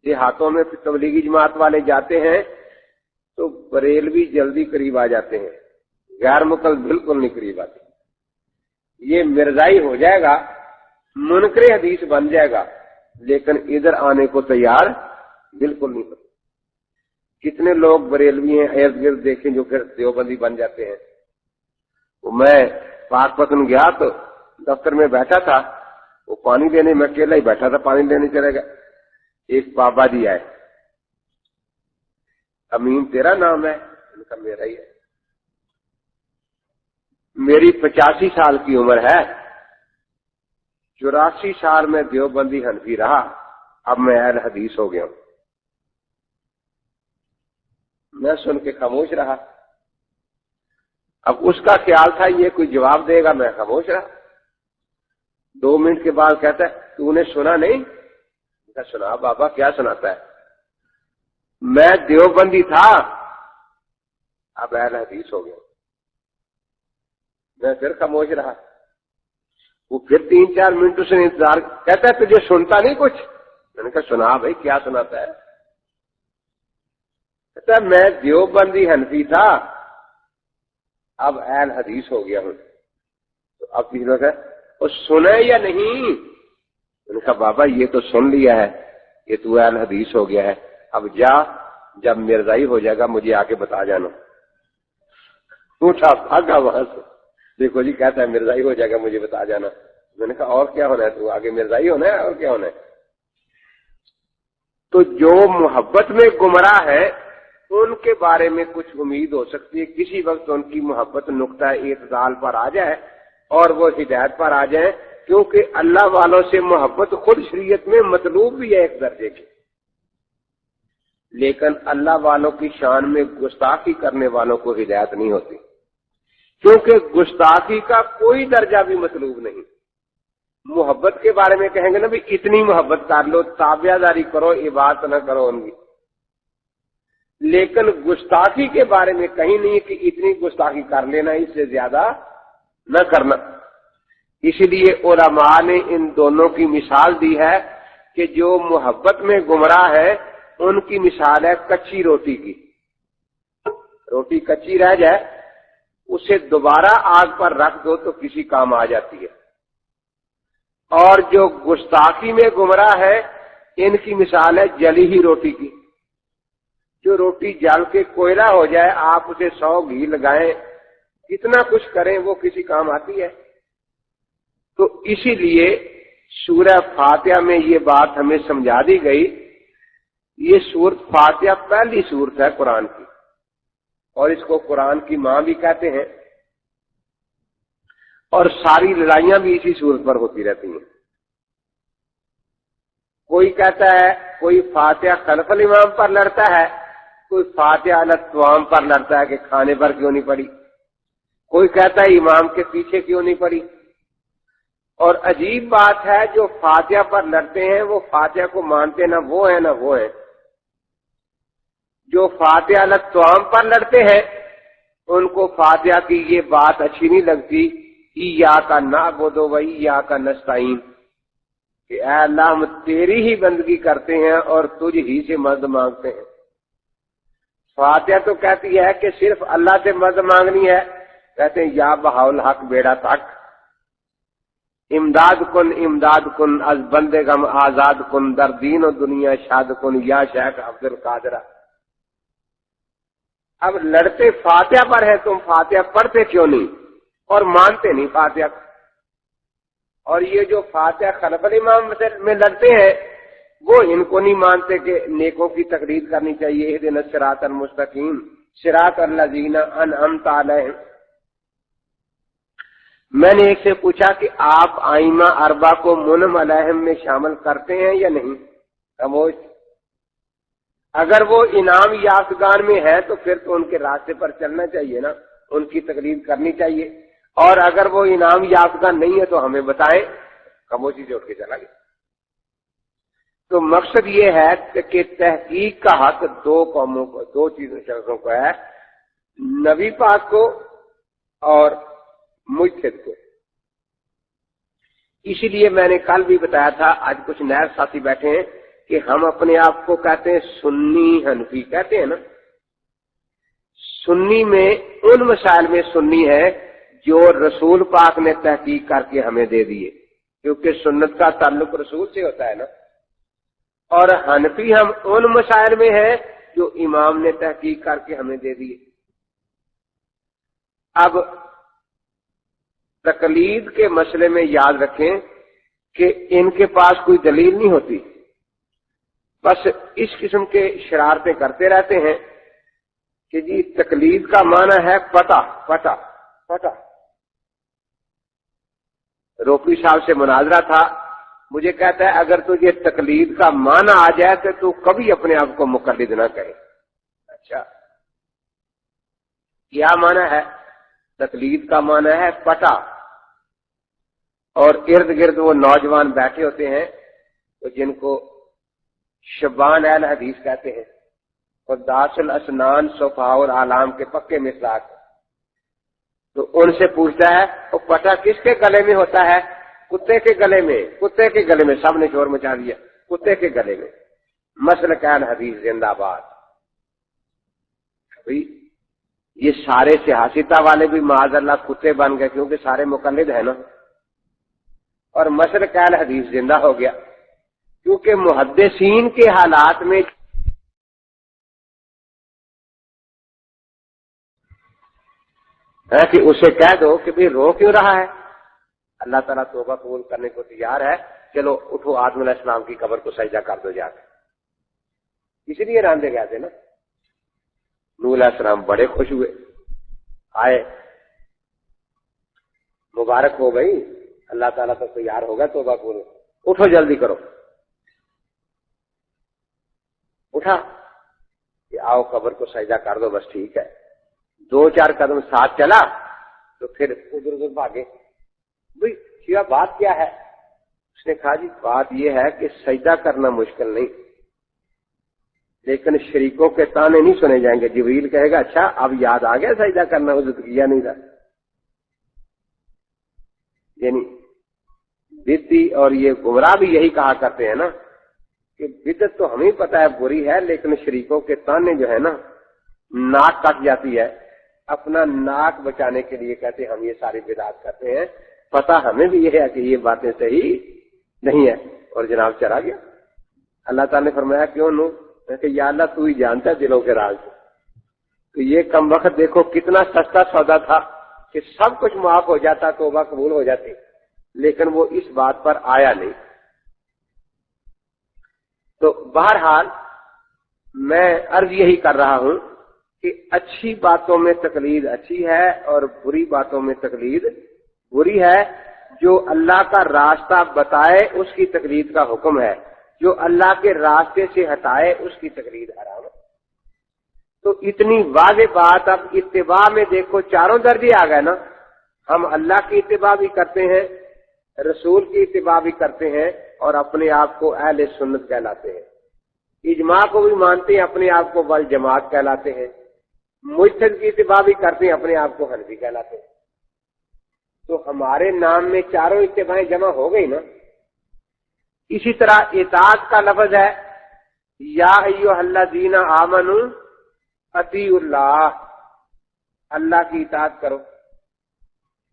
دیہاتوں میں تبلیغی جماعت والے جاتے ہیں تو بریلوی جلدی قریب آ جاتے ہیں، غیر مقلد بالکل نہیں قریب آتے۔ یہ مرزائی ہو جائے گا، منکر حدیث بن جائے گا، لیکن ادھر آنے کو تیار بالکل نہیں ہوتے۔ کتنے لوگ بریلوی ہیں ارد گرد دیکھیں جو پھر دیوبندی بن جاتے ہیں۔ میں پاک پتن گیا تو دفتر میں بیٹھا تھا، وہ پانی لینے، میں اکیلا ہی بیٹھا تھا، پانی لینے چلے گا، ایک بابا جی آئے، امین تیرا نام ہے؟ ان کا میرا ہی ہے۔ میری 85 سال کی عمر ہے، 84 سال میں دیوبندی حنفی رہا، اب میں اہل حدیث ہو گیا ہوں۔ میں سن کے خاموش رہا۔ اب اس کا خیال تھا یہ کوئی جواب دے گا، میں خاموش رہا۔ 2 منٹ کے بعد کہتا ہے تو نے سنا نہیں؟ میں سنا بابا، کیا سناتا ہے؟ میں دیوبندی تھا، اب اہل حدیث ہو گیا۔ میں پھر خاموش رہا۔ وہ پھر 3-4 منٹ سے انتظار، کہتا ہے تجھے سنتا نہیں کچھ؟ میں نے کہا سنا بھائی، کیا سناتا ہے؟ کہتا ہے میں دیوبندی حنفی تھا، اب اہل حدیث ہو گیا ہوں۔ تو اب کسی لوگ ہے وہ سنے یا نہیں؟ میں نے کہا بابا یہ تو سن لیا ہے، یہ تو اہل حدیث ہو گیا ہے، اب جا، جب مرزائی ہو جائے گا مجھے آگے بتا جانا۔ اٹھا بھاگا وہاں سے، دیکھو جی کہتا ہے مرزائی ہو جائے گا مجھے بتا جانا۔ میں نے کہا اور کیا ہونا ہے؟ تو آگے مرزائی ہونا ہے، اور کیا ہونا ہے؟ تو جو محبت میں گمراہ ہے ان کے بارے میں کچھ امید ہو سکتی ہے، کسی وقت ان کی محبت نقطہ اعتدال پر آ جائے اور وہ ہدایت پر آ جائیں، کیونکہ اللہ والوں سے محبت خود شریعت میں مطلوب بھی ہے ایک درجے کی، لیکن اللہ والوں کی شان میں گستاخی کرنے والوں کو ہدایت نہیں ہوتی، کیونکہ گستاخی کا کوئی درجہ بھی مطلوب نہیں۔ محبت کے بارے میں کہیں گے نا بھی اتنی محبت کر لو، تابعہ داری کرو، عبادت نہ کرو ان کی، لیکن گستاخی کے بارے میں کہیں نہیں کہ اتنی گستاخی کر لینا، اس سے زیادہ نہ کرنا۔ اسی لیے علماء نے ان دونوں کی مثال دی ہے کہ جو محبت میں گمراہ ہے ان کی مثال ہے کچی روٹی کی۔ روٹی کچی رہ جائے، اسے دوبارہ آگ پر رکھ دو تو کسی کام آ جاتی ہے، اور جو گستاخی میں گمراہ ہے ان کی مثال ہے جلی ہی روٹی کی۔ جو روٹی جل کے کوئلہ ہو جائے، آپ اسے 100 گھی لگائیں، کتنا کچھ کریں، وہ کسی کام آتی ہے؟ تو اسی لیے سورہ فاتحہ میں یہ بات ہمیں سمجھا دی گئی۔ یہ سورت فاتحہ پہلی سورت ہے قرآن کی، اور اس کو قرآن کی ماں بھی کہتے ہیں، اور ساری لڑائیاں بھی اسی سورت پر ہوتی رہتی ہیں۔ کوئی کہتا ہے، کوئی فاتحہ خلف الامام پر لڑتا ہے، کوئی فاتحہ علی الطعام پر لڑتا ہے کہ کھانے پر کیوں نہیں پڑی، کوئی کہتا ہے امام کے پیچھے کیوں نہیں پڑی۔ اور عجیب بات ہے، جو فاتحہ پر لڑتے ہیں وہ فاتحہ کو مانتے نہ وہ ہیں نہ وہ ہیں۔ جو فاتحہ علی الطعام پر لڑتے ہیں ان کو فاتحہ کی یہ بات اچھی نہیں لگتی، ایاک نعبد و ایاک نستعین، کہ اے اللہ ہم تیری ہی بندگی کرتے ہیں اور تجھ ہی سے مدد مانگتے ہیں۔ فاتحہ تو کہتی ہے کہ صرف اللہ سے مدد مانگنی ہے، کہتے ہیں یا بہاء الحق بیڑا تک، امداد کن از بندے غم آزاد کن، در دین و دنیا شاد کن یا شیخ عبد القادر۔ اب لڑتے فاتحہ پر ہے، تم فاتحہ پڑھتے کیوں نہیں اور مانتے نہیں فاتحہ؟ اور یہ جو فاتحہ خلف الامام میں لڑتے ہیں وہ ان کو نہیں مانتے کہ نیکوں کی تقلید کرنی چاہیے، اہدنا الصراط المستقیم صراط الذین انعمت علیہم۔ میں نے ایک سے پوچھا کہ آپ ائمہ اربعہ کو منعم علیہم میں شامل کرتے ہیں یا نہیں؟ خاموش۔ اگر وہ انعام یافتگان میں ہے تو پھر تو ان کے راستے پر چلنا چاہیے نا، ان کی تقلید کرنی چاہیے، اور اگر وہ انعام یافتگان نہیں ہے تو ہمیں بتائیں، خاموشی سے اٹھ کے چلا گیا۔ تو مقصد یہ ہے کہ تحقیق کا حق دو قوموں کو، دو چیزوں شخصوں کو ہے، نبی پاک کو اور مجتہد کو۔ اسی لیے میں نے کل بھی بتایا تھا، آج کچھ نئے ساتھی بیٹھے ہیں کہ ہم اپنے آپ کو کہتے ہیں سنی حنفی کہتے ہیں نا۔ سنی میں ان مسائل میں سنی ہے جو رسول پاک نے تحقیق کر کے ہمیں دے دیے، کیونکہ سنت کا تعلق رسول سے ہوتا ہے نا۔ اور حنفی ہم ان مسائل میں ہیں جو امام نے تحقیق کر کے ہمیں دے دیے۔ اب تقلید کے مسئلے میں یاد رکھیں کہ ان کے پاس کوئی دلیل نہیں ہوتی، بس اس قسم کے شرارتیں کرتے رہتے ہیں کہ جی تقلید کا معنی ہے پتہ پتہ پتہ۔ روپی صاحب سے مناظرہ تھا، مجھے کہتا ہے اگر تجھے تقلید کا معنی آ جائے تو تو کبھی اپنے آپ کو مقلد نہ کہے۔ اچھا کیا معنی ہے؟ تقلید کا معنی ہے پتہ، اور ارد گرد وہ نوجوان بیٹھے ہوتے ہیں تو جن کو شبان اہل حدیث کہتے ہیں، قداس الاسنان صفحاء العالم کے پکے مصداق، تو ان سے پوچھتا ہے وہ پتہ کس کے گلے میں ہوتا ہے؟ کتے کے گلے میں۔ کتے کے گلے میں، سب نے شور مچا دیا، کتے کے گلے میں۔ مسلک اہل حدیث زندہ باد۔ یہ سارے سیاستہ والے بھی معاذ اللہ کتے بن گئے، کیونکہ سارے مقلد ہیں نا، اور مسلک اہل حدیث زندہ ہو گیا، کیونکہ محدثین کے حالات میں ہے کہ اسے کہہ دو کہ بھئی رو کیوں رہا ہے؟ اللہ تعالیٰ توبہ قبول کرنے کو تیار ہے، چلو اٹھو آدم علیہ السلام کی قبر کو سجدہ کر دو جا کے۔ اس لیے راندے گئے تھے نا۔ نوح علیہ السلام بڑے خوش ہوئے، آئے، مبارک ہو گئی، اللہ تعالیٰ تو تیار ہوگا توبہ قبول، اٹھو جلدی کرو۔ اٹھا کہ آؤ قبر کو سجدہ کر دو، بس ٹھیک ہے۔ دو چار قدم ساتھ چلا تو پھر ادھر ادھر بھاگے۔ بھئی کیا بات کیا ہے؟ اس نے کہا جی بات یہ ہے کہ سجدہ کرنا مشکل نہیں، لیکن شریکوں کے تانے نہیں سنے جائیں گے۔ جبریل کہے گا اچھا اب یاد آ گیا سجدہ کرنا، اس نے کیا نہیں تھا۔ یعنی بدعتی اور یہ گمراہ بھی یہی کہا کرتے ہیں نا کہ بدعت تو ہمیں پتہ ہے بری ہے، لیکن شریکوں کے تانے جو ہے نا، ناک کٹ جاتی ہے، اپنا ناک بچانے کے لیے کہتے ہیں ہم یہ ساری بدعات کرتے ہیں، پتہ ہمیں بھی یہ ہے کہ یہ باتیں صحیح نہیں ہے، اور جناب چلا گیا۔ اللہ تعالیٰ نے فرمایا کیوں نو؟ کہ یا اللہ تو ہی جانتا ہے دلوں کے راز۔ تو یہ کم وقت دیکھو کتنا سستا سودا تھا کہ سب کچھ معاف ہو جاتا، توبہ قبول ہو جاتی، لیکن وہ اس بات پر آیا نہیں۔ تو بہرحال میں عرض یہی کر رہا ہوں کہ اچھی باتوں میں تقلید اچھی ہے اور بری باتوں میں تقلید بری ہے۔ جو اللہ کا راستہ بتائے اس کی تقلید کا حکم ہے، جو اللہ کے راستے سے ہٹائے اس کی تقلید حرام ہے۔ تو اتنی واضح بات، اب اتباع میں دیکھو چاروں درجے آ گئے نا۔ ہم اللہ کی اتباع بھی کرتے ہیں، رسول کی اتباع بھی کرتے ہیں، اور اپنے آپ کو اہل سنت کہلاتے ہیں۔ اجماع کو بھی مانتے ہیں، اپنے آپ کو والجماعت کہلاتے ہیں۔ مجتہد کی اتباع بھی کرتے ہیں، اپنے آپ کو حنفی کہلاتے ہیں۔ تو ہمارے نام میں چاروں اتباعیں جمع ہو گئی نا۔ اسی طرح اطاعت کا لفظ ہے یا ایھا الذین آمنوا اطیعوا اللہ، اللہ کی اطاعت کرو،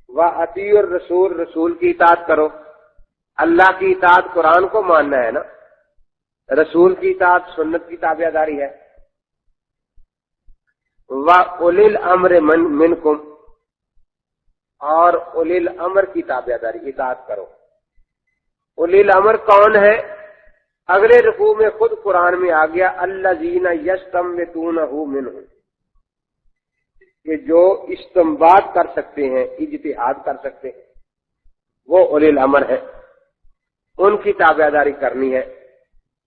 واطیعوا الرسول، رسول کی اطاعت کرو۔ اللہ کی اطاعت قرآن کو ماننا ہے نا، رسول کی اطاعت سنت کی تابعداری ہے۔ وَأُولِي الْأَمْرِ مِنْکُمْ، اور اولی الامر کی تابعداری، اطاعت کرو۔ اولی الامر کون ہے؟ اگلے رکوع میں خود قرآن میں آ گیا الذین یستنبطونہ منہ، کہ جو استنباط کر سکتے ہیں، اجتہاد کر سکتے ہیں، وہ اولی الامر ہے، ان کی تابعداری کرنی ہے۔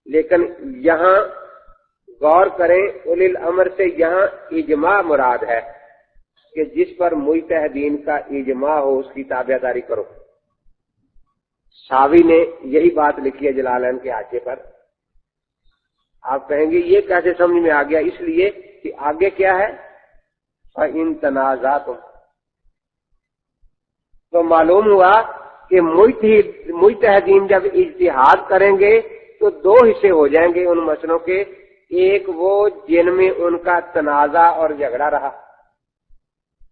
لیکن یہاں غور کریں، اولی الامر سے یہاں اجماع مراد ہے کہ جس پر مجتہدین کا اجماع ہو اس کی تابعداری کرو۔ ساوی نے یہی بات لکھی ہے جلالین کے حاشیے پر۔ آپ کہیں گے یہ کیسے سمجھ میں آ گیا؟ اس لیے کہ آگے کیا ہے، فَإِن تَنَازَعْتُمْ، تو معلوم ہوا کہ مجتہدین جب اجتہاد کریں گے تو دو حصے ہو جائیں گے ان مسئلوں کے، ایک وہ جن میں ان کا تنازع اور جھگڑا رہا،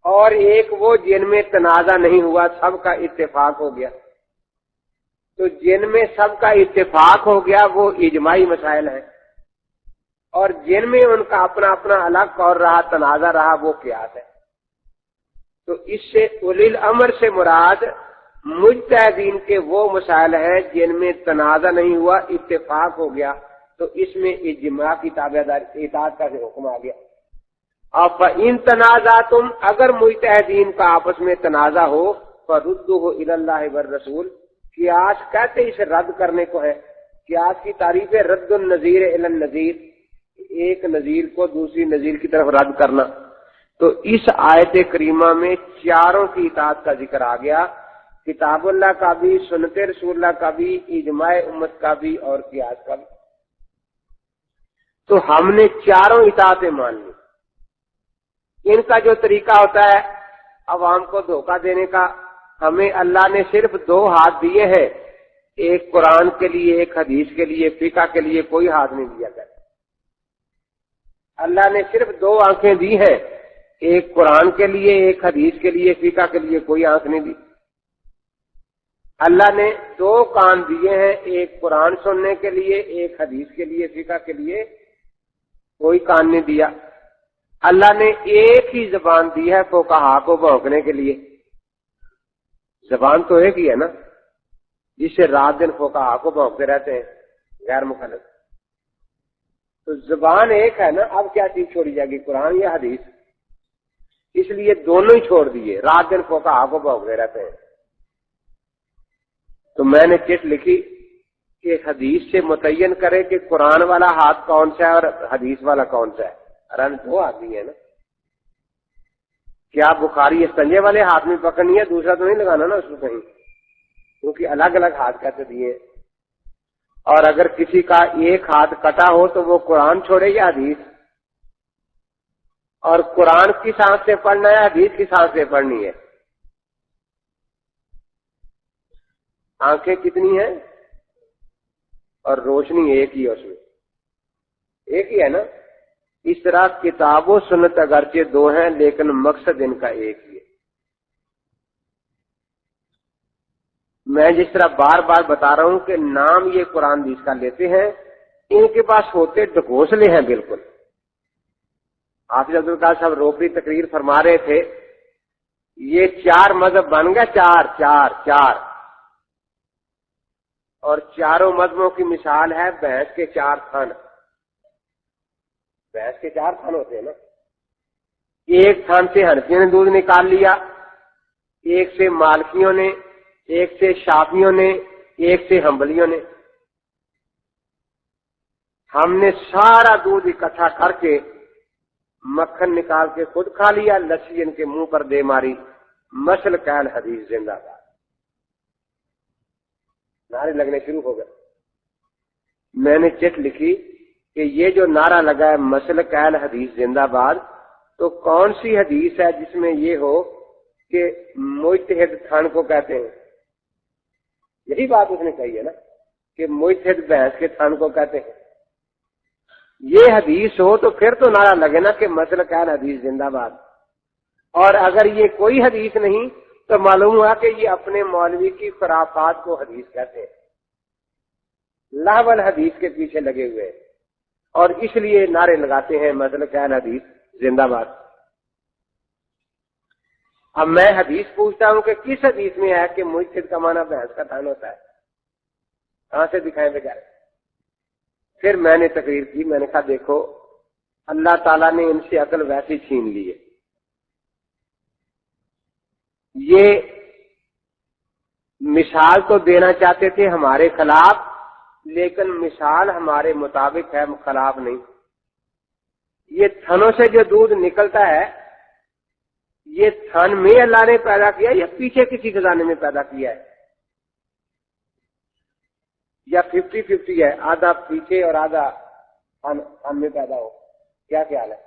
اور ایک وہ جن میں تنازع نہیں ہوا، سب کا اتفاق ہو گیا۔ تو جن میں سب کا اتفاق ہو گیا وہ اجماعی مسائل ہیں، اور جن میں ان کا اپنا اپنا الگ قول رہا، تنازع رہا، وہ قیاس ہے۔ تو اس سے اولی الامر سے مراد مجتہدین کے وہ مسائل ہیں جن میں تنازع نہیں ہوا، اتفاق ہو گیا، تو اس میں اجماع کی تابعداری اطاعت کا حکم آ گیا۔ اب ان تنازعتم، اگر مجتہدین کا آپس میں تنازع ہو، فردوہ الی اللہ والرسول، قیاس کہتے اسے رد کرنے کو ہے۔ قیاس کی تعریف ہے رد النظیر الی النظیر، ایک نظیر کو دوسری نظیر کی طرف رد کرنا۔ تو اس آیت کریمہ میں چاروں کی اطاعت کا ذکر آ گیا، کتاب اللہ کا بھی، سنت رسول اللہ کا بھی، اجماع امت کا بھی، اور قیاس کا بھی۔ تو ہم نے چاروں اطاعتیں مان لی۔ ان کا جو طریقہ ہوتا ہے عوام کو دھوکہ دینے کا، ہمیں اللہ نے صرف دو ہاتھ دیے ہیں، ایک قرآن کے لیے، ایک حدیث کے لیے، فقہ کے لیے کوئی ہاتھ نہیں دیا گیا۔ اللہ نے صرف دو آنکھیں دی ہیں، ایک قرآن کے لیے، ایک حدیث کے لیے، فقہ کے لیے کوئی آنکھ نہیں دی۔ اللہ نے دو کان دیے ہیں، ایک قرآن سننے کے لیے، ایک حدیث کے لیے، فقہ کے لیے کوئی کان نہیں دیا۔ اللہ نے ایک ہی زبان دی ہے فقہا کو بھونکنے کے لیے، زبان تو ایک ہی ہے نا، جس سے رات دن فقہا کو بھونکتے رہتے ہیں غیر مخالف۔ تو زبان ایک ہے نا، اب کیا چیز چھوڑی جائے گی، قرآن یا حدیث؟ اس لیے دونوں ہی چھوڑ دیے، رات دن فقہا کو بھونکتے رہتے ہیں۔ تو میں نے چٹ لکھی کہ حدیث سے متعین کرے کہ قرآن والا ہاتھ کون سا ہے اور حدیث والا کون سا ہے۔ رن دو آدمی ہے نا، کیا بخاری استنجے والے ہاتھ میں پکڑنی ہے، دوسرا تو نہیں لگانا نا اس کو کہیں، کیونکہ الگ الگ ہاتھ کہتے دیے۔ اور اگر کسی کا ایک ہاتھ کٹا ہو تو وہ قرآن چھوڑے یا حدیث؟ اور قرآن کی سانس سے پڑھنا ہے، حدیث کی سانس سے پڑھنی ہے؟ آنکھیں کتنی ہیں اور روشنی ایک ہی ہے، اس میں ایک ہی ہے نا۔ اس طرح کتاب و سنت اگرچہ دو ہیں لیکن مقصد ان کا ایک ہی ہے۔ میں جس طرح بار بار بتا رہا ہوں کہ نام یہ قرآن حدیث کا لیتے ہیں، ان کے پاس ہوتے ڈھکوسلے ہیں بالکل۔ حافظ عبدالقادر صاحب روپڑی تقریر فرما رہے تھے، یہ چار مذہب بن گئے، چار اور چاروں مذہبوں کی مثال ہے بھینس کے چار تھن۔ بھینس کے چار تھن ہوتے ہیں نا، ایک تھن سے حنفیوں نے دودھ نکال لیا، ایک سے مالکیوں نے، ایک سے شافعیوں نے، ایک سے حنبلیوں نے۔ ہم نے سارا دودھ اکٹھا کر کے مکھن نکال کے خود کھا لیا، لسی ان کے منہ پر دے ماری، مسل قائل حدیث زندہ باد، نعرے لگنے شروع ہو گئے۔ میں نے چٹ لکھی کہ یہ جو نعرہ لگا ہے مسل قائل حدیث زندہ باد، تو کون سی حدیث ہے جس میں یہ ہو کہ مجتہد تھن کو کہتے ہیں؟ یہی بات اس نے کہی ہے نا کہ مجتہد بھینس کے تھن کو کہتے ہیں۔ یہ حدیث ہو تو پھر تو نعرہ لگے نا کہ مسل قائل حدیث زندہ باد۔ اور اگر یہ کوئی حدیث نہیں تو معلوم ہوا کہ یہ اپنے مولوی کی خرافات کو حدیث کہتے ہیں، لاول حدیث کے پیچھے لگے ہوئے، اور اس لیے نعرے لگاتے ہیں مسل قائل حدیث زندہ باد۔ اب میں حدیث پوچھتا ہوں کہ کس حدیث میں ہے کہ مجتہد کا معنی بھینس کا تھن ہوتا ہے؟ کہاں سے دکھائیں بجائے؟ پھر میں نے تقریر کی، میں نے کہا دیکھو اللہ تعالیٰ نے ان سے عقل ویسی چھین لی ہے، یہ مثال تو دینا چاہتے تھے ہمارے خلاف، لیکن مثال ہمارے مطابق ہے، خلاف نہیں۔ یہ تھنوں سے جو دودھ نکلتا ہے یہ تھن میں اللہ نے پیدا کیا یا پیچھے کسی خزانے میں پیدا کیا ہے یا 50-50 ہے, آدھا پیچھے اور آدھا تھن میں پیدا ہو, کیا خیال ہے؟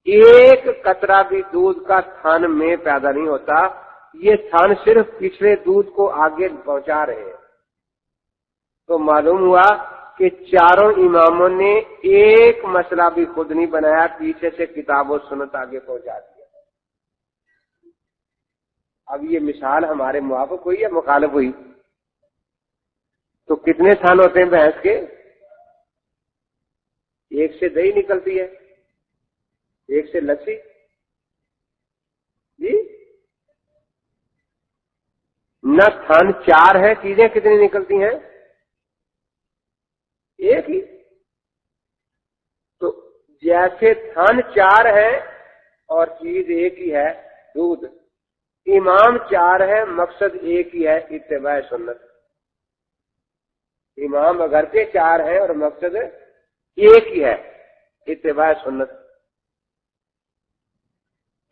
ایک قطرہ بھی دودھ کا تھن میں پیدا نہیں ہوتا, یہ تھن صرف پچھلے دودھ کو آگے پہنچا رہے ہیں. تو معلوم ہوا کہ چاروں اماموں نے ایک مسئلہ بھی خود نہیں بنایا, پیچھے سے کتاب و سنت آگے پہنچا دیا. اب یہ مثال ہمارے موافق ہوئی یا مخالف ہوئی؟ تو کتنے تھن ہوتے ہیں بھینس کے؟ ایک سے دہی نکلتی ہے, ایک سے لسی. جی نہ تھن چار ہے, چیزیں کتنی نکلتی ہیں؟ ایک ہی. تو جیسے تھن چار ہے اور چیز ایک ہی ہے دودھ, امام چار ہے مقصد ایک ہی ہے اتباع سنت. امام اگرچہ چار ہیں اور مقصد ایک ہی ہے اتباع سنت.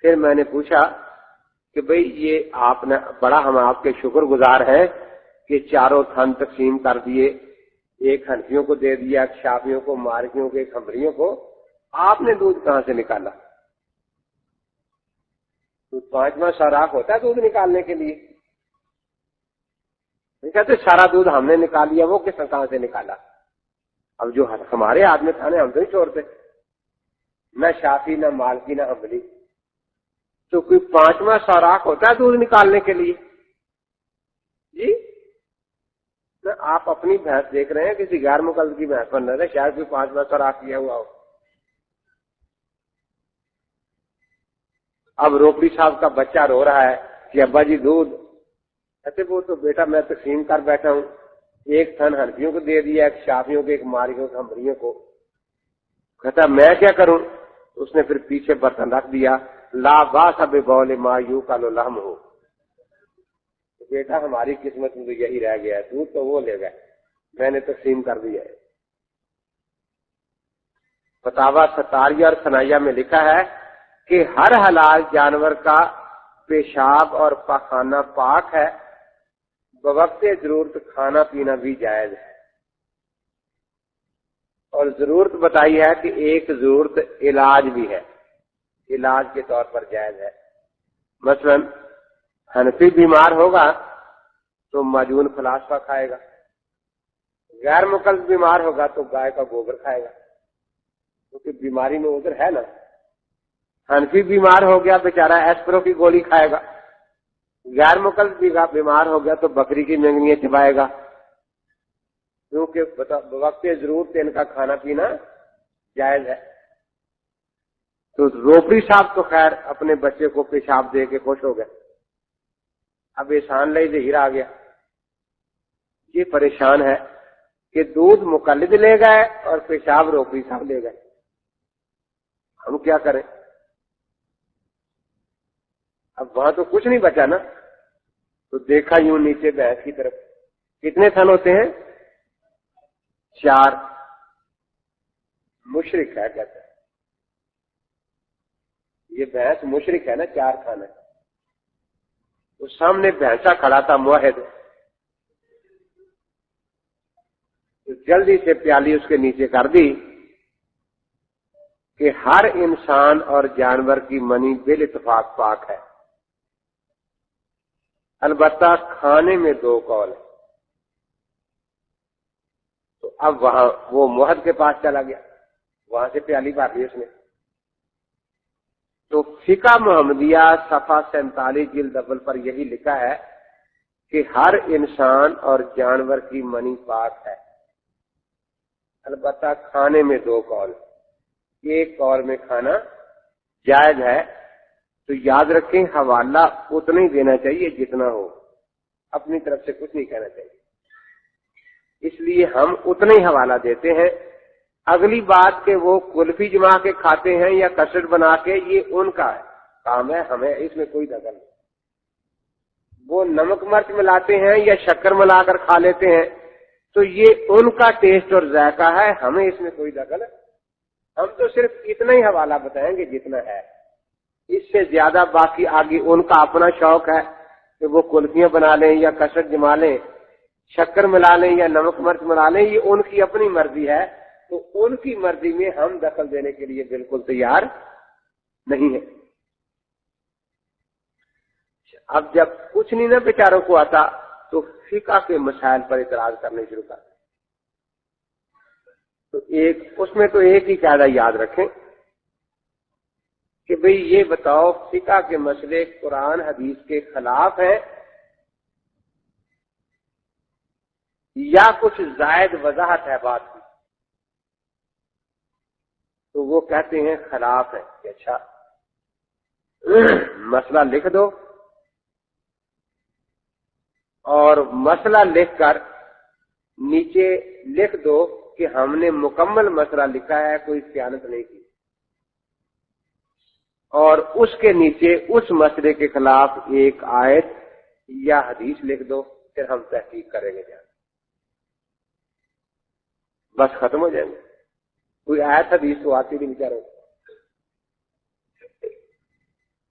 پھر میں نے پوچھا کہ بھئی یہ آپ نے بڑا, ہم آپ کے شکر گزار ہیں کہ چاروں تھن تقسیم کر دیے, ایک حنفیوں کو دے دیا, ایک شافعیوں کو, مالکیوں کو, ایک حنبلیوں کو. آپ نے دودھ کہاں سے نکالا؟ تو 5واں سوراخ ہوتا ہے دودھ نکالنے کے لیے. کہتے سارا دودھ ہم نے نکال لیا, وہ کس کہاں سے نکالا؟ اب جو ہمارے ہاتھ میں تھا ہم تو نہیں چھوڑتے, نہ شافعی نہ مالکی نہ حنبلی. تو کوئی 5واں سوراخ ہوتا ہے دودھ نکالنے کے لیے؟ جی آپ اپنی بحث دیکھ رہے ہیں, کسی غیر مقلد کی بحث بن رہے ہیں, شاید کوئی 5واں سوراخ کیا ہوا ہو. اب روپڑی صاحب کا بچہ رو رہا ہے کہ ابا جی دودھ, کہتے وہ تو بیٹا میں تقسیم کر بیٹھا ہوں, ایک تھن حنفیوں کو دے دیا, ایک شافعیوں کو, ایک مالکیوں کو, حنبلیوں کو. کہتا میں کیا کروں؟ اس نے پھر پیچھے برتن رکھ دیا, لا باس ببول ما یوکل لحم ہو. بیٹا ہماری قسمت میں تو یہی رہ گیا ہے, دودھ تو وہ لے گئے, میں نے تقسیم کر دیا ہے. فتاوی ستاریہ اور ثنائیہ میں لکھا ہے کہ ہر حلال جانور کا پیشاب اور پاخانہ پاک ہے, بوقت ضرورت کھانا پینا بھی جائز ہے. اور ضرورت بتائی ہے کہ ایک ضرورت علاج بھی ہے, علاج کے طور پر جائز ہے. مثلا حنفی بیمار ہوگا تو معجون فلاسفہ کھائے گا, غیر مقلد بیمار ہوگا تو گائے کا گوبر کھائے گا, کیونکہ بیماری میں عذر ہے نا. حنفی بیمار ہو گیا بیچارہ ایسپرو کی گولی کھائے گا, غیر مقلد بیمار ہو گیا تو بکری کی مینگنیاں چبائے گا, کیونکہ وقت ضرورت ان کا کھانا پینا جائز ہے. تو روپڑی صاحب تو خیر اپنے بچے کو پیشاب دے کے خوش ہو گئے, اب احسان لئی ظہیر آ گیا. یہ پریشان ہے کہ دودھ مقلد لے گئے اور پیشاب روپڑی صاحب لے گئے, ہم کیا کریں؟ اب وہاں تو کچھ نہیں بچا نا. تو دیکھا یوں نیچے بھینس کی طرف, کتنے تھن ہوتے ہیں؟ 4. مشرک ہے کہتا ہے, یہ بھینس مشرک ہے نا, 4 تھن ہے. تو سامنے بھینسا کھڑا تھا موحد, تو جلدی سے پیالی اس کے نیچے کر دی کہ ہر انسان اور جانور کی منی بالاتفاق پاک ہے, البتہ کھانے میں 2 قول ہے. تو اب وہاں وہ موحد کے پاس چلا گیا, وہاں سے پیالی بھر لی اس نے. تو فقہ محمدیہ صفحہ 47 جلد اول پر یہی لکھا ہے کہ ہر انسان اور جانور کی منی پاک ہے, البتہ کھانے میں 2 قول. ایک قول میں کھانا جائز ہے. تو یاد رکھیں حوالہ اتنا ہی دینا چاہیے جتنا ہو, اپنی طرف سے کچھ نہیں کہنا چاہیے. اس لیے ہم اتنا ہی حوالہ دیتے ہیں. اگلی بات کہ وہ کلفی جما کے کھاتے ہیں یا کسٹرڈ بنا کے, یہ ان کا کام ہے, ہمیں اس میں کوئی دخل نہیں. وہ نمک مرچ ملاتے ہیں یا شکر ملا کر کھا لیتے ہیں تو یہ ان کا ٹیسٹ اور ذائقہ ہے, ہمیں اس میں کوئی دخل ہم تو صرف اتنا ہی حوالہ بتائیں گے جتنا ہے، اس سے زیادہ باقی آگے ان کا اپنا شوق ہے کہ وہ کلفیاں بنا لیں یا کثرت جما لیں، شکر ملا لیں یا نمک مرچ ملا لیں، یہ ان کی اپنی مرضی ہے، تو ان کی مرضی میں ہم دخل دینے کے لیے بالکل تیار نہیں ہے۔ اب جب کچھ نہیں نا بیچاروں کو آتا تو فقہ کے مسائل پر اعتراض کرنے شروع کر دیں، تو اس میں تو ایک ہی قاعدہ یاد رکھیں کہ بھئی یہ بتاؤ فقہ کے مسئلے قرآن حدیث کے خلاف ہیں یا کچھ زائد وضاحت ہے بات کی، تو وہ کہتے ہیں خلاف ہے کہ اچھا مسئلہ لکھ دو، اور مسئلہ لکھ کر نیچے لکھ دو کہ ہم نے مکمل مسئلہ لکھا ہے، کوئی خیانت نہیں کی، اور اس کے نیچے اس مسئلے کے خلاف ایک آیت یا حدیث لکھ دو، پھر ہم تحقیق کریں گے جان، بس ختم ہو جائیں گے۔ کوئی آیت حدیث تو آتی نہیں بیچاروں،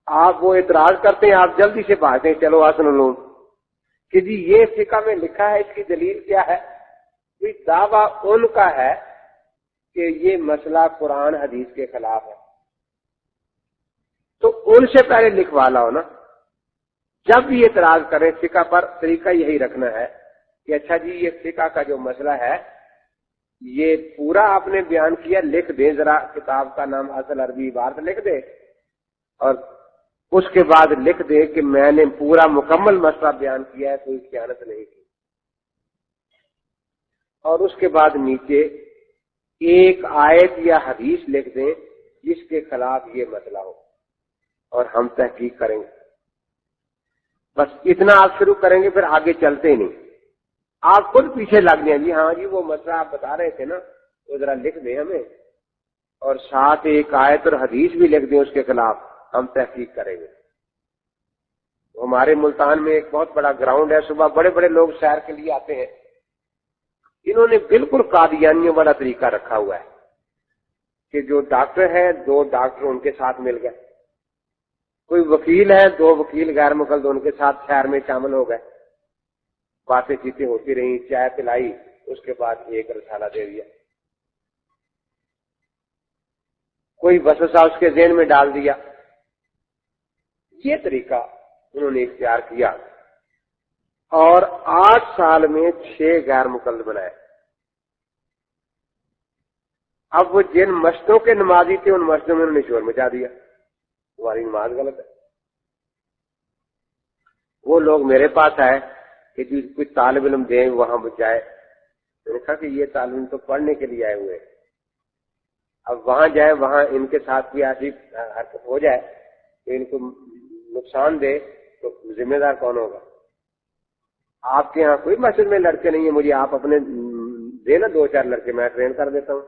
آپ وہ اعتراض کرتے ہیں، آپ جلدی سے بھاگتے ہیں، چلو آسن لو کہ جی یہ فقہ میں لکھا ہے، اس کی دلیل کیا ہے؟ کوئی دعویٰ ان کا ہے کہ یہ مسئلہ قرآن حدیث کے خلاف ہے، تو ان سے پہلے لکھوا لاؤ نا۔ جب بھی اعتراض کریں فقہ پر، طریقہ یہی رکھنا ہے کہ اچھا جی یہ فقہ کا جو مسئلہ ہے یہ پورا آپ نے بیان کیا، لکھ دیں، ذرا کتاب کا نام اصل عربی عبارت لکھ دیں، اور اس کے بعد لکھ دیں کہ میں نے پورا مکمل مسئلہ بیان کیا ہے، کوئی خیانت نہیں کی، اور اس کے بعد نیچے ایک آیت یا حدیث لکھ دیں جس کے خلاف یہ مسئلہ ہو، اور ہم تحقیق کریں گے۔ بس اتنا آپ شروع کریں گے، پھر آگے چلتے ہی نہیں، آپ خود پیچھے لگ جائیں، جی ہاں جی وہ مسئلہ آپ بتا رہے تھے نا، تو ذرا لکھ دیں ہمیں، اور ساتھ ایک آیت اور حدیث بھی لکھ دیں اس کے خلاف، ہم تحقیق کریں گے۔ ہمارے ملتان میں ایک بہت بڑا گراؤنڈ ہے، صبح بڑے بڑے لوگ سیر کے لیے آتے ہیں، انہوں نے بالکل قادیانیوں والا طریقہ رکھا ہوا ہے کہ جو ڈاکٹر ہیں 2 ڈاکٹر ان کے ساتھ مل گئے، کوئی وکیل ہے 2 وکیل غیر مقلد ان کے ساتھ سیر میں شامل ہو گئے، باتیں چیتیں ہوتی رہیں، چائے پلائی، اس کے بعد ایک رسالہ دے دیا، کوئی وسوسہ اس کے ذہن میں ڈال دیا۔ یہ طریقہ انہوں نے اختیار کیا، اور 8 سال میں 6 غیر مقلد بنائے۔ اب وہ جن مسجدوں کے نمازی تھے ان مسجدوں میں انہوں نے شور مچا دیا، ہماری نماز غلط ہے۔ وہ لوگ میرے پاس آئے کہ جی کچھ طالب علم دیں وہاں جائے، میں نے کہا کہ یہ طالب علم تو پڑھنے کے لیے آئے ہوئے ہیں، اب وہاں جائے، وہاں ان کے ساتھ کوئی ایسی حرکت ہو جائے کہ ان کو نقصان دے تو ذمہ دار کون ہوگا؟ آپ کے ہاں کوئی مسجد میں لڑکے نہیں ہیں، مجھے آپ اپنے دینا 2-4 لڑکے، میں ٹرین کر دیتا ہوں،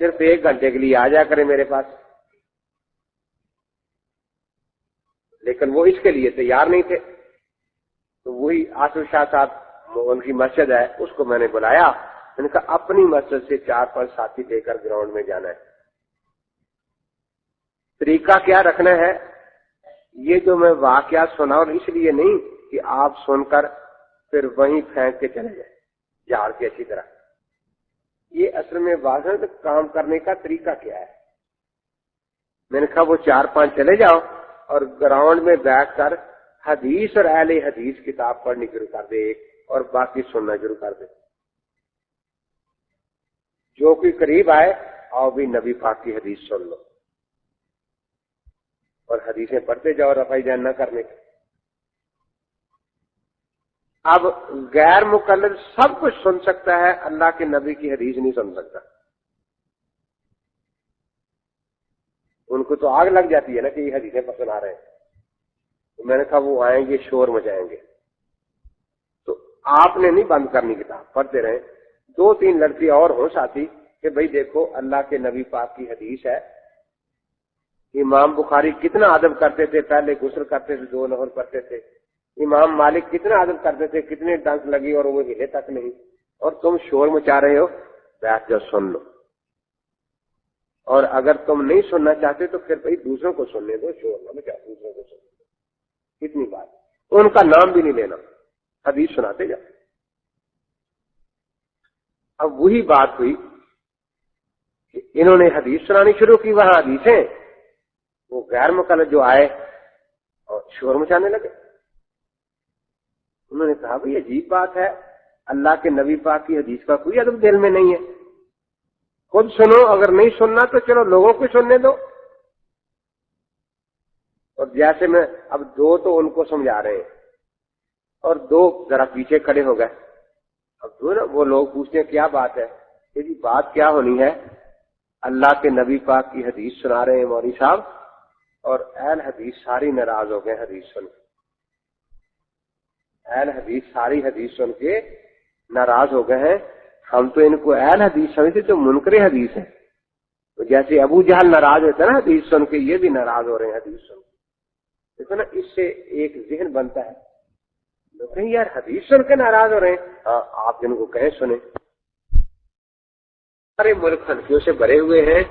صرف 1 گھنٹے کے لیے آ جا کریں میرے پاس۔ لیکن وہ اس کے لیے تیار نہیں تھے، تو وہی آصف شاہ صاحب ان کی مسجد ہے، اس کو میں نے بلایا، میں نے کہا اپنی مسجد سے 4-5 ساتھی لے کر گراؤنڈ میں جانا ہے۔ طریقہ کیا رکھنا ہے؟ یہ جو میں واقعات سنا، اور اس لیے نہیں کہ آپ سن کر پھر وہیں پھینک کے چلے جائیں جھاڑ کے اچھی طرح، یہ اصل میں واضح کام کرنے کا طریقہ کیا ہے۔ میں نے کہا وہ 4-5 چلے جاؤ اور گراؤنڈ میں بیٹھ کر حدیث اور اہل حدیث کتاب پڑھنی شروع کر دے ایک، اور باقی سننا شروع کر دے۔ جو کوئی قریب آئے آؤ بھی نبی پاک کی حدیث سن لو، اور حدیثیں پڑھتے جاؤ، رفع جان نہ کرنے کی۔ اب غیر مقلد سب کچھ سن سکتا ہے، اللہ کے نبی کی حدیث نہیں سن سکتا۔ ان کو تو آگ لگ جاتی ہے نا کہ یہ حدیثیں پسند آ رہے ہیں، تو میں نے کہا وہ آئیں گے شور مچائیں گے، تو آپ نے نہیں بند کرنی کتاب، پڑھتے رہیں۔ 2-3 لڑکے اور ہوں ساتھی کہ بھئی دیکھو اللہ کے نبی پاک کی حدیث ہے، امام بخاری کتنا ادب کرتے تھے، پہلے غسل کرتے تھے 2 نفل پڑھتے تھے، امام مالک کتنا ادب کرتے تھے، کتنے ڈنک لگی اور وہ ہلے تک نہیں، اور تم شور مچا رہے ہو، بیٹھ جاؤ سن لو۔ اور اگر تم نہیں سننا چاہتے تو پھر بھائی دوسروں کو سننے دو، شور نہ مچاؤ، دوسروں کو سننے دو، اتنی بات۔ ان کا نام بھی نہیں لینا، حدیث سناتے جا۔ اب وہی بات ہوئی کہ انہوں نے حدیث سنانی شروع کی، وہاں حدیثیں، وہ غیر مقلد جو آئے اور شور مچانے لگے۔ انہوں نے کہا بھئی عجیب بات ہے، اللہ کے نبی پاک کی حدیث کا کوئی ادب دل میں نہیں ہے، خود سنو، اگر نہیں سننا تو چلو لوگوں کو سننے دو۔ اور جیسے میں اب دو تو ان کو سمجھا رہے ہیں اور دو ذرا پیچھے کھڑے ہو گئے۔ اب جو نا وہ لوگ پوچھتے ہیں کیا بات ہے، کہ جی بات کیا ہونی ہے، اللہ کے نبی پاک کی حدیث سنا رہے ہیں مولوی صاحب، اور اہل حدیث ساری ناراض ہو گئے حدیث سن کے، اہل حدیث ساری حدیث سن کے ناراض ہو گئے ہیں، ہم تو ان کو اہل حدیث سمجھتے جو منکر حدیث ہے، تو جیسے ابو جہل ناراض ہوتا ہے نا حدیث سن کے، یہ بھی ناراض ہو رہے ہیں حدیث سن کے۔ دیکھو نا اس سے ایک ذہن بنتا ہے، لوگ کہیں یار حدیث سن کے ناراض ہو رہے ہیں، ہاں آپ جن کو کہیں سنیں۔ سارے ملک حنفیوں سے بھرے ہوئے ہیں،